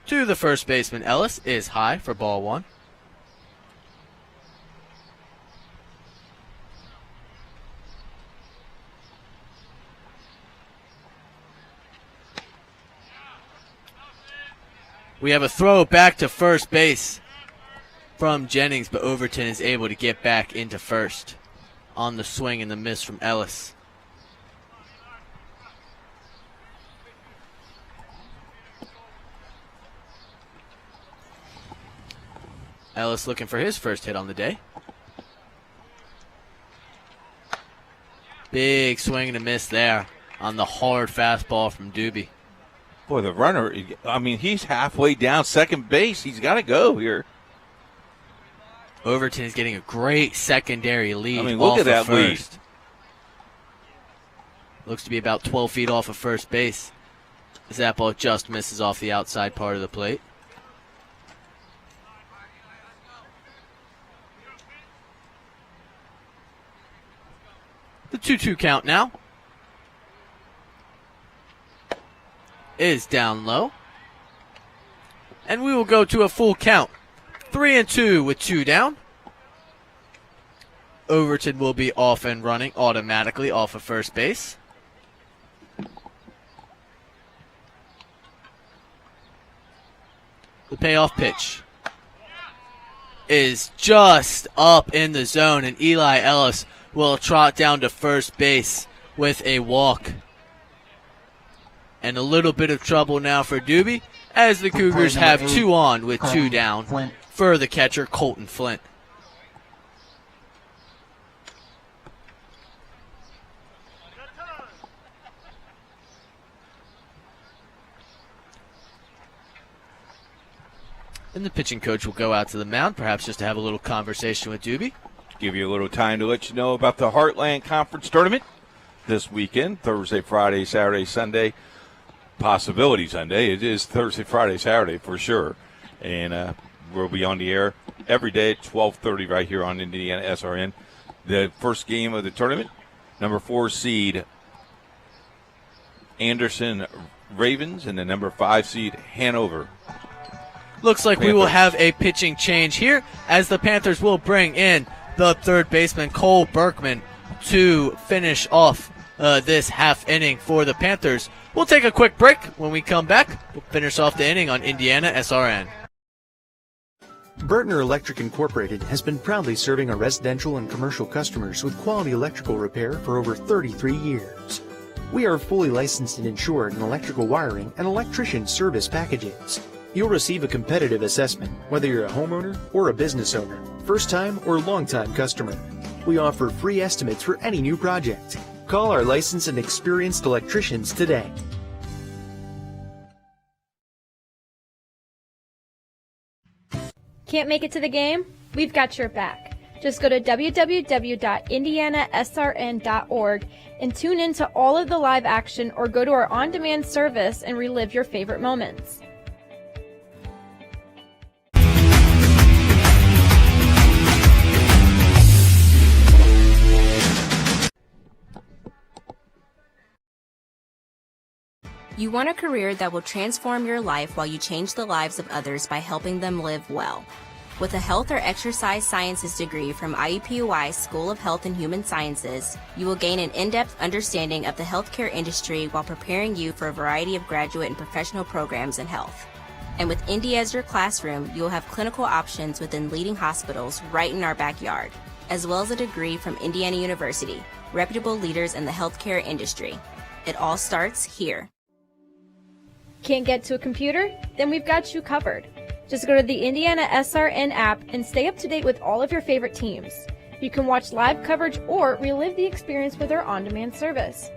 to the first baseman, Ellis, is high for ball 1. We have a throw back to first base from Jennings, but Overton is able to get back into first on the swing and the miss from Ellis. Ellis looking for his first hit on the day. Big swing and a miss there on the hard fastball from Doobie. Boy, the runner, I mean, he's halfway down second base. He's got to go here. Overton is getting a great secondary lead. I mean, look at that lead. Looks to be about 12 feet off of first base. As that ball just misses off the outside part of the plate. The 2-2 count now is down low. And we will go to a full count. 3-2 with 2 down. Overton will be off and running automatically off of first base. The payoff pitch is just up in the zone, and Eli Ellis will trot down to first base with a walk. And a little bit of trouble now for Doobie, as the Cougars have 2 on with 2 down for the catcher, Colton Flint. And the pitching coach will go out to the mound, perhaps just to have a little conversation with Doobie. Give you a little time to let you know about the Heartland Conference Tournament this weekend, Thursday, Friday, Saturday, Sunday. Possibility Sunday. It is Thursday, Friday, Saturday for sure. And we'll be on the air every day at 12:30 right here on IndianaSRN. The first game of the tournament, number 4 seed Anderson Ravens and the number 5 seed Hanover. Looks like we will have a pitching change here as the Panthers will bring in the third baseman Cole Berkman to finish off this half inning for the Panthers. We'll take a quick break. When we come back, we'll finish off the inning on IndianaSRN. Bertner Electric Incorporated has been proudly serving our residential and commercial customers with quality electrical repair for over 33 years. We are fully licensed and insured in electrical wiring and electrician service packages. You'll receive a competitive assessment, whether you're a homeowner or a business owner, first-time or long-time customer. We offer free estimates for any new project. Call our licensed and experienced electricians today. Can't make it to the game? We've got your back. Just go to www.IndianaSRN.org and tune in to all of the live action, or go to our on-demand service and relive your favorite moments. You want a career that will transform your life while you change the lives of others by helping them live well. With a health or exercise sciences degree from IUPUI School of Health and Human Sciences, you will gain an in-depth understanding of the healthcare industry while preparing you for a variety of graduate and professional programs in health. And with Indy as your classroom, you will have clinical options within leading hospitals right in our backyard, as well as a degree from Indiana University, reputable leaders in the healthcare industry. It all starts here. Can't get to a computer? Then we've got you covered. Just go to the IndianaSRN app and stay up to date with all of your favorite teams. You can watch live coverage or relive the experience with our on-demand service.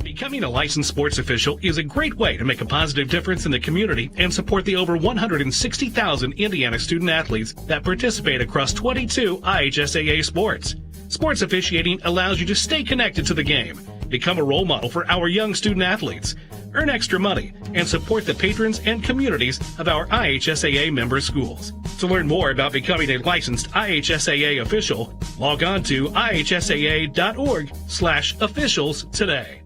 Becoming a licensed sports official is a great way to make a positive difference in the community and support the over 160,000 Indiana student athletes that participate across 22 IHSAA sports. Sports officiating allows you to stay connected to the game, become a role model for our young student athletes, earn extra money, and support the patrons and communities of our IHSAA member schools. To learn more about becoming a licensed IHSAA official, log on to ihsaa.org/officials today.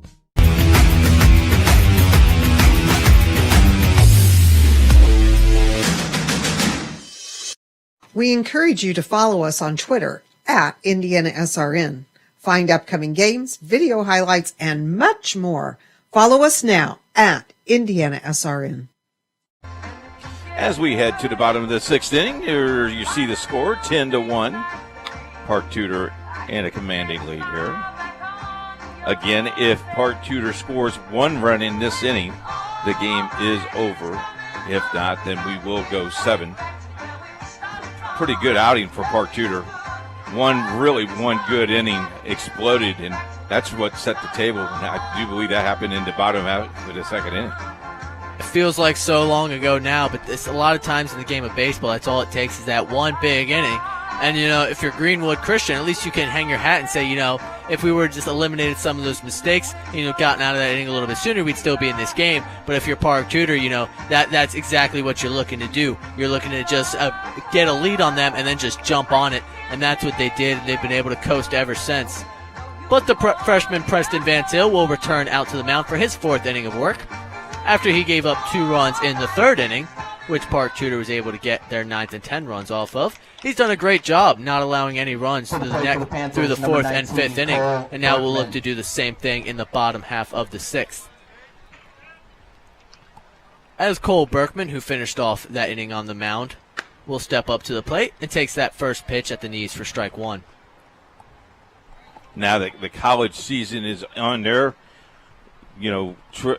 We encourage you to follow us on Twitter at IndianaSRN. Find upcoming games, video highlights, and much more. Follow us now at IndianaSRN. As we head to the bottom of the sixth inning, here you see the score, 10-1. Park Tudor in a commanding lead here. Again, if Park Tudor scores one run in this inning, the game is over. If not, then we will go 7. Pretty good outing for Park Tudor. One good inning exploded, and that's what set the table. And I do believe that happened in the bottom half of the second inning. It feels like so long ago now, but it's a lot of times in the game of baseball, that's all it takes is that one big inning. And, if you're Greenwood Christian, at least you can hang your hat and say, if we were just eliminated some of those mistakes, gotten out of that inning a little bit sooner, we'd still be in this game. But if you're Park Tudor, that's exactly what you're looking to do. You're looking to just get a lead on them and then just jump on it. And that's what they did, and they've been able to coast ever since. But the freshman Preston Van Til will return out to the mound for his fourth inning of work, after he gave up 2 runs in the third inning, which Park Tudor was able to get their 9th and 10th runs off of. He's done a great job not allowing any runs through the 4th and 5th inning, and now we'll look to do the same thing in the bottom half of the 6th. As Cole Berkman, who finished off that inning on the mound, will step up to the plate and takes that first pitch at the knees for strike 1. Now that the college season is on there,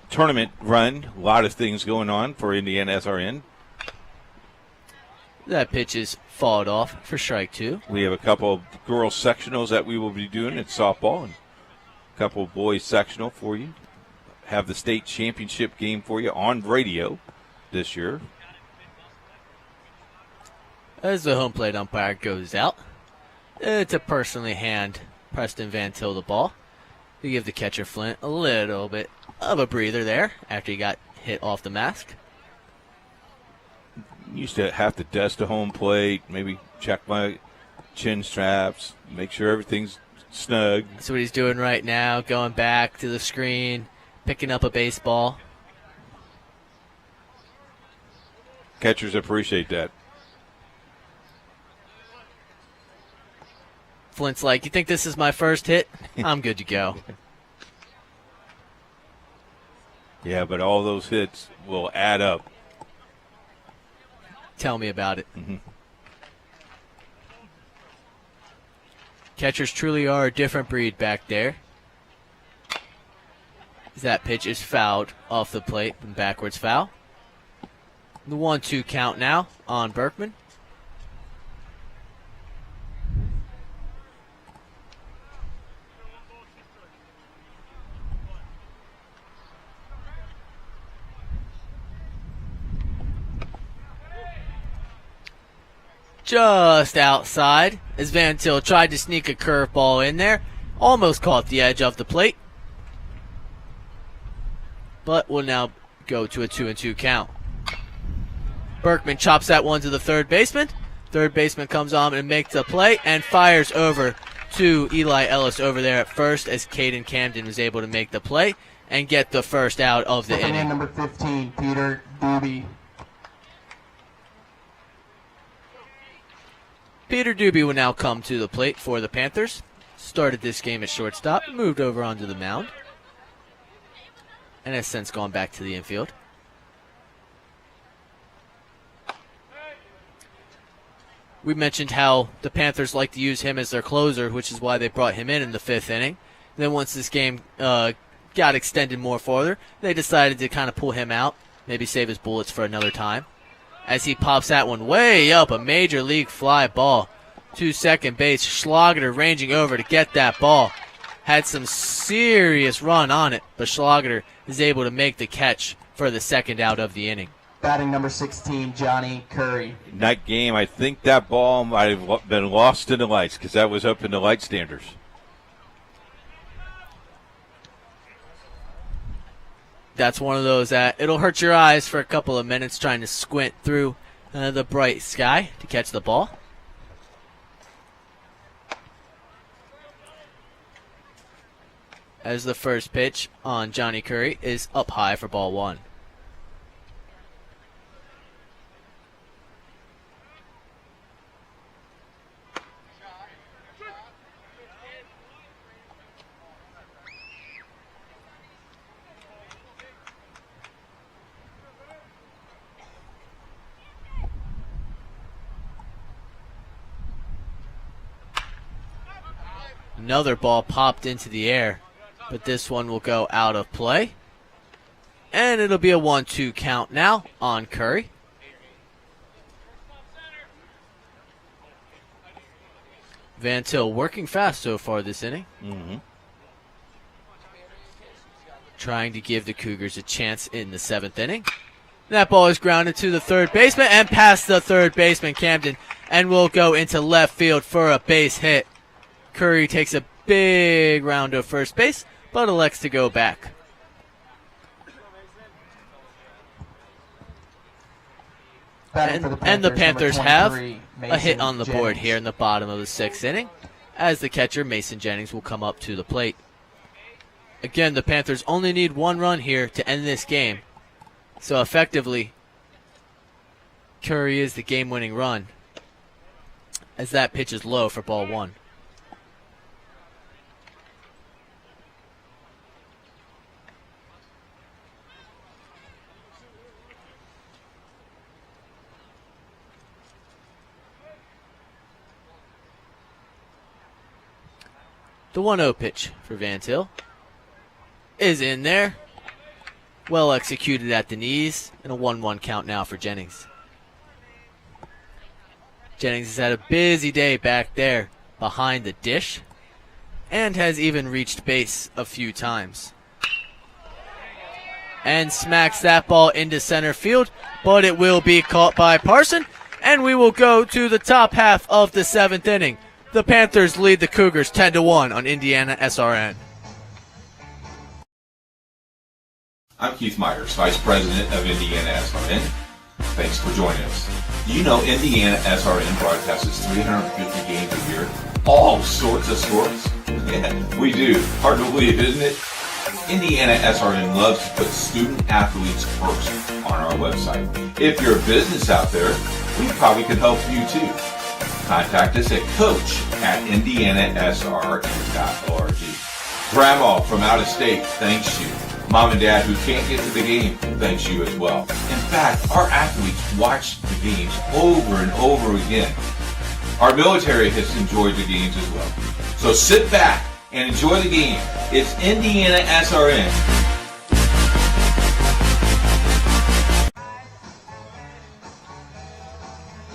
tournament run, a lot of things going on for IndianaSRN. That pitch is fouled off for strike 2. We have a couple of girls sectionals that we will be doing at softball, and a couple of boys sectional for you. Have the state championship game for you on radio this year. As the home plate umpire goes out, to personally hand Preston Van Til the ball, to give the catcher Flint a little bit of a breather there after he got hit off the mask. Used to have to dust the home plate, maybe check my chin straps, make sure everything's snug. That's what he's doing right now, going back to the screen, picking up a baseball. Catchers appreciate that. Flint's like, you think this is my first hit? I'm good to go. Yeah, but all those hits will add up. Tell me about it. Catchers truly are a different breed back there. That pitch is fouled off the plate and backwards foul. The 1-2 count now on Berkman. Just outside as Van Til tried to sneak a curveball in there. Almost caught the edge of the plate. But will now go to a 2-2 count. Berkman chops that one to the third baseman. Third baseman comes on and makes a play and fires over to Eli Ellis over there at first as Caden Camden was able to make the play and get the first out of the inning. Number 15, Peter Doobie. Peter Doobie will now come to the plate for the Panthers. Started this game at shortstop, moved over onto the mound, and has since gone back to the infield. We mentioned how the Panthers like to use him as their closer, which is why they brought him in the fifth inning. Then once this game got extended more further, they decided to kind of pull him out, maybe save his bullets for another time. As he pops that one way up, a major league fly ball to second base. Schlager ranging over to get that ball. Had some serious run on it, but Schlager is able to make the catch for the second out of the inning. Batting number 16, Johnny Curry. In that game, I think that ball might have been lost in the lights because that was up in the light standers. That's one of those that it'll hurt your eyes for a couple of minutes trying to squint through the bright sky to catch the ball. As the first pitch on Johnny Curry is up high for ball one. Another ball popped into the air, but this one will go out of play. And it'll be a 1-2 count now on Curry. Van Til working fast so far this inning. Trying to give the Cougars a chance in the seventh inning. That ball is grounded to the third baseman and past the third baseman, Camden, and will go into left field for a base hit. Curry takes a big round of first base, but elects to go back. And the Panthers have a hit on the board here in the bottom of the sixth inning, as the catcher, Mason Jennings, will come up to the plate. Again, the Panthers only need one run here to end this game. So effectively, Curry is the game-winning run, as that pitch is low for ball one. The 1-0 pitch for Van Til is in there. Well executed at the knees, and a 1-1 count now for Jennings. Jennings has had a busy day back there behind the dish and has even reached base a few times. And smacks that ball into center field, but it will be caught by Parson, and we will go to the top half of the seventh inning. The Panthers lead the Cougars 10-1 on IndianaSRN. I'm Keith Myers, Vice President of IndianaSRN. Thanks for joining us. You know IndianaSRN broadcasts 350 games a year, all sorts of sports. Yeah, we do. Hard to believe, isn't it? IndianaSRN loves to put student athletes first on our website. If you're a business out there, we probably could help you too. Contact us at coach@indianasrn.org. Grandma from out of state thanks you. Mom and Dad who can't get to the game thanks you as well. In fact, our athletes watch the games over and over again. Our military has enjoyed the games as well. So sit back and enjoy the game. It's IndianaSRN.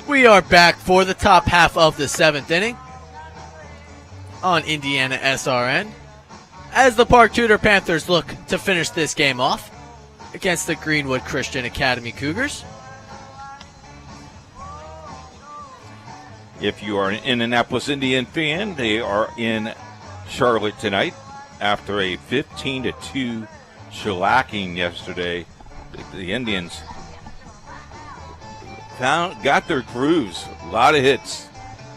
We are back for the top half of the 7th inning on IndianaSRN as the Park Tudor Panthers look to finish this game off against the Greenwood Christian Academy Cougars. If you are an Indianapolis Indian fan, they are in Charlotte tonight after a 15-2 shellacking yesterday. The Indians got their grooves, a lot of hits.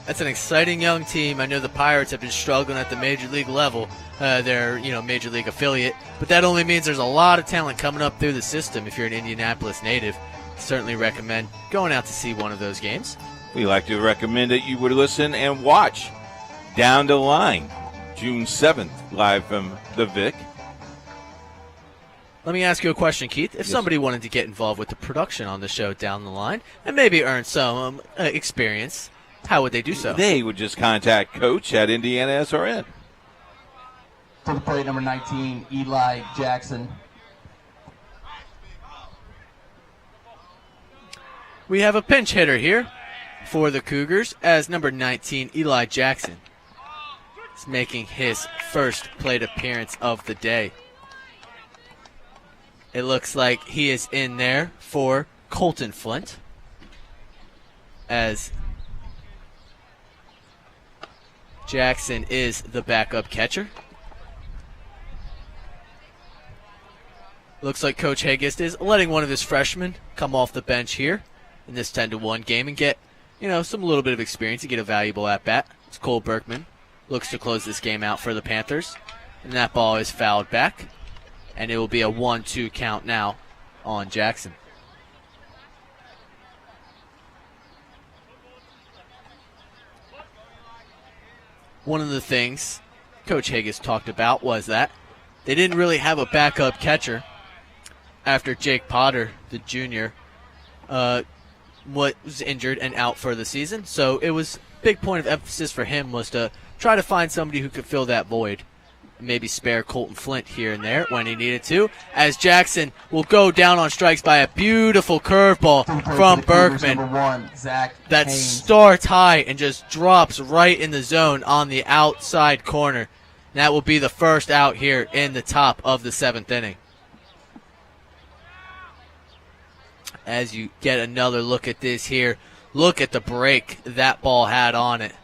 That's an exciting young team. I know the Pirates have been struggling at the major league level, their major league affiliate, but that only means there's a lot of talent coming up through the system. If you're an Indianapolis native, certainly recommend going out to see one of those games. We like to recommend that you would listen and watch Down the Line, June 7th, live from the Vic. Let me ask you a question, Keith. If somebody wanted to get involved with the production on the show Down the Line and maybe earn some experience, how would they do so? They would just contact Coach at IndianaSRN. To the plate, number 19, Eli Jackson. We have a pinch hitter here for the Cougars as number 19, Eli Jackson, is making his first plate appearance of the day. It looks like he is in there for Colton Flint as Jackson is the backup catcher. Looks like Coach Hagist is letting one of his freshmen come off the bench here in this 10-1 game and get, some little bit of experience and get a valuable at-bat. It's Cole Berkman. Looks to close this game out for the Panthers. And that ball is fouled back. And it will be a 1-2 count now on Jackson. One of the things Coach Hagis talked about was that they didn't really have a backup catcher after Jake Potter, the junior, was injured and out for the season. So it was a big point of emphasis for him was to try to find somebody who could fill that void. Maybe spare Colton Flint here and there when he needed to, as Jackson will go down on strikes by a beautiful curveball from Berkman that starts high and just drops right in the zone on the outside corner. And that will be the first out here in the top of the 7th inning. As you get another look at this here, look at the break that ball had on it.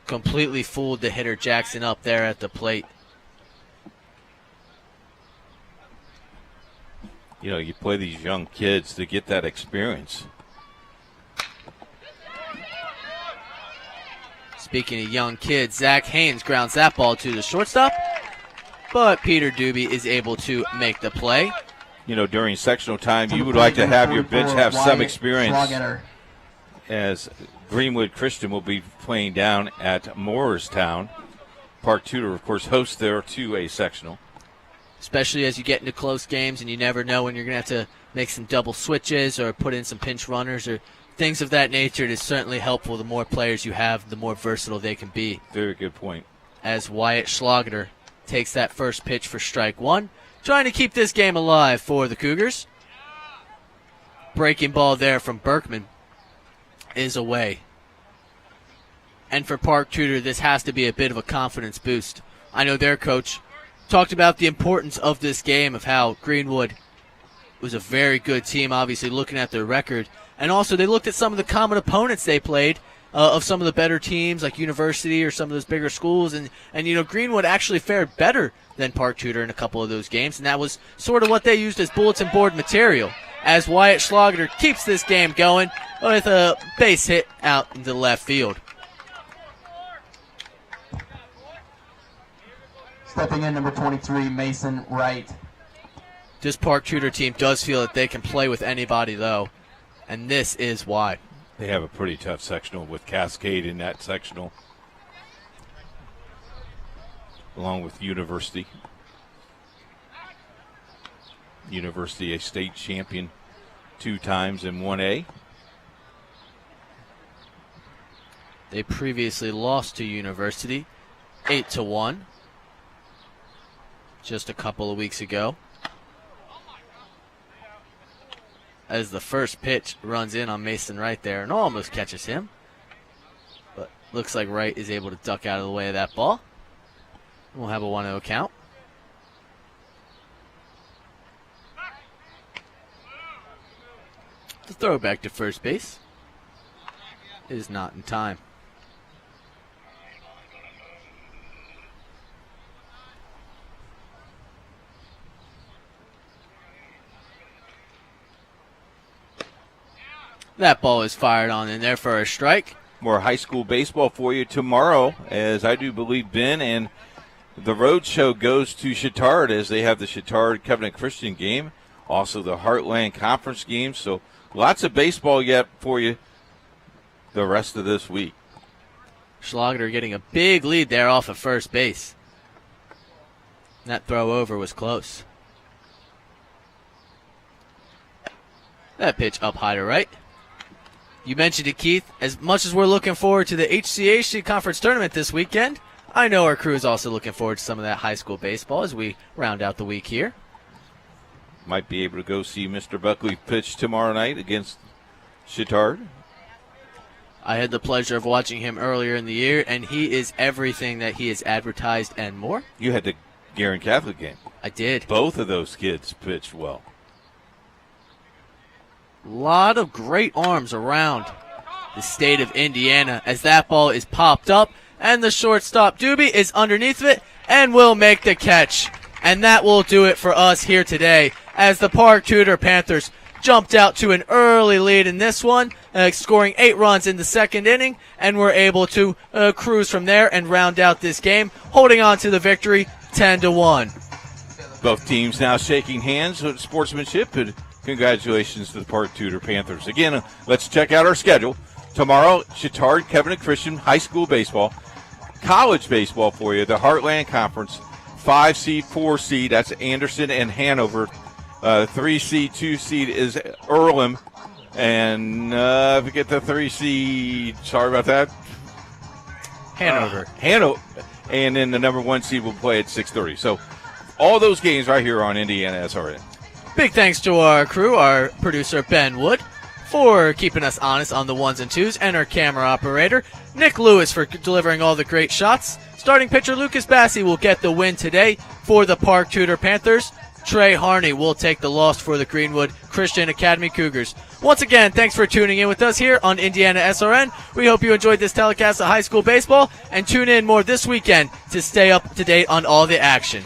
Completely fooled the hitter Jackson up there at the plate. You play these young kids to get that experience. Speaking of young kids, Zach Haynes grounds that ball to the shortstop, but Peter Doobie is able to make the play. During sectional time, you would like to have your bench have some experience, as Greenwood Christian will be playing down at Moorestown. Park Tudor, of course, hosts their 2A sectional. Especially as you get into close games and you never know when you're going to have to make some double switches or put in some pinch runners or things of that nature. It is certainly helpful. The more players you have, the more versatile they can be. Very good point. As Wyatt Schlager takes that first pitch for strike one, trying to keep this game alive for the Cougars. Breaking ball there from Berkman is away. And for Park Tudor, this has to be a bit of a confidence boost. I know their coach talked about the importance of this game, of how Greenwood was a very good team, obviously looking at their record. And also they looked at some of the common opponents they played of some of the better teams like University or some of those bigger schools. And Greenwood actually fared better than Park Tudor in a couple of those games. And that was sort of what they used as bulletin board material as Wyatt Schlager keeps this game going with a base hit out into left field. Stepping in, number 23, Mason Wright. This Park Tudor team does feel that they can play with anybody, though, and this is why. They have a pretty tough sectional with Cascade in that sectional, along with University. University, a state champion 2 times in 1A. They previously lost to University 8-1 just a couple of weeks ago. As the first pitch runs in on Mason Wright there and almost catches him. But looks like Wright is able to duck out of the way of that ball. We'll have a 1-0 count. The throw back to first base is not in time. That ball is fired on in there for a strike. More high school baseball for you tomorrow, as I do believe Ben and the road show goes to Chittard as they have the Chittard Covenant Christian game, also the Heartland Conference game. So lots of baseball yet for you the rest of this week. Schlager getting a big lead there off of first base. That throw over was close. That pitch up high to right. You mentioned it, Keith. As much as we're looking forward to the HCAC Conference Tournament this weekend, I know our crew is also looking forward to some of that high school baseball as we round out the week here. Might be able to go see Mr. Buckley pitch tomorrow night against Chittard. I had the pleasure of watching him earlier in the year, and he is everything that he is advertised and more. You had the Guerin Catholic game. I did. Both of those kids pitched well. A lot of great arms around the state of Indiana as that ball is popped up, and the shortstop Doobie is underneath it and will make the catch. And that will do it for us here today as the Park Tudor Panthers jumped out to an early lead in this one, scoring 8 runs in the second inning, and were able to cruise from there and round out this game, holding on to the victory 10-1. Both teams now shaking hands with sportsmanship, and congratulations to the Park Tudor Panthers. Again, let's check out our schedule. Tomorrow, Chittard Covenant Christian High School Baseball. College baseball for you, the Heartland Conference. 5 seed, 4 seed, that's Anderson and Hanover. 3 seed, 2 seed is Earlham. And forget the 3 seed, sorry about that. Hanover. Hanover. And then the number 1 seed will play at 6:30. So all those games right here on IndianaSRN. Big thanks to our crew, our producer Ben Wood, for keeping us honest on the 1s and 2s, and our camera operator, Nick Lewis, for delivering all the great shots. Starting pitcher Lucas Bassi will get the win today for the Park Tudor Panthers. Trey Harney will take the loss for the Greenwood Christian Academy Cougars. Once again, thanks for tuning in with us here on IndianaSRN. We hope you enjoyed this telecast of high school baseball, and tune in more this weekend to stay up to date on all the action.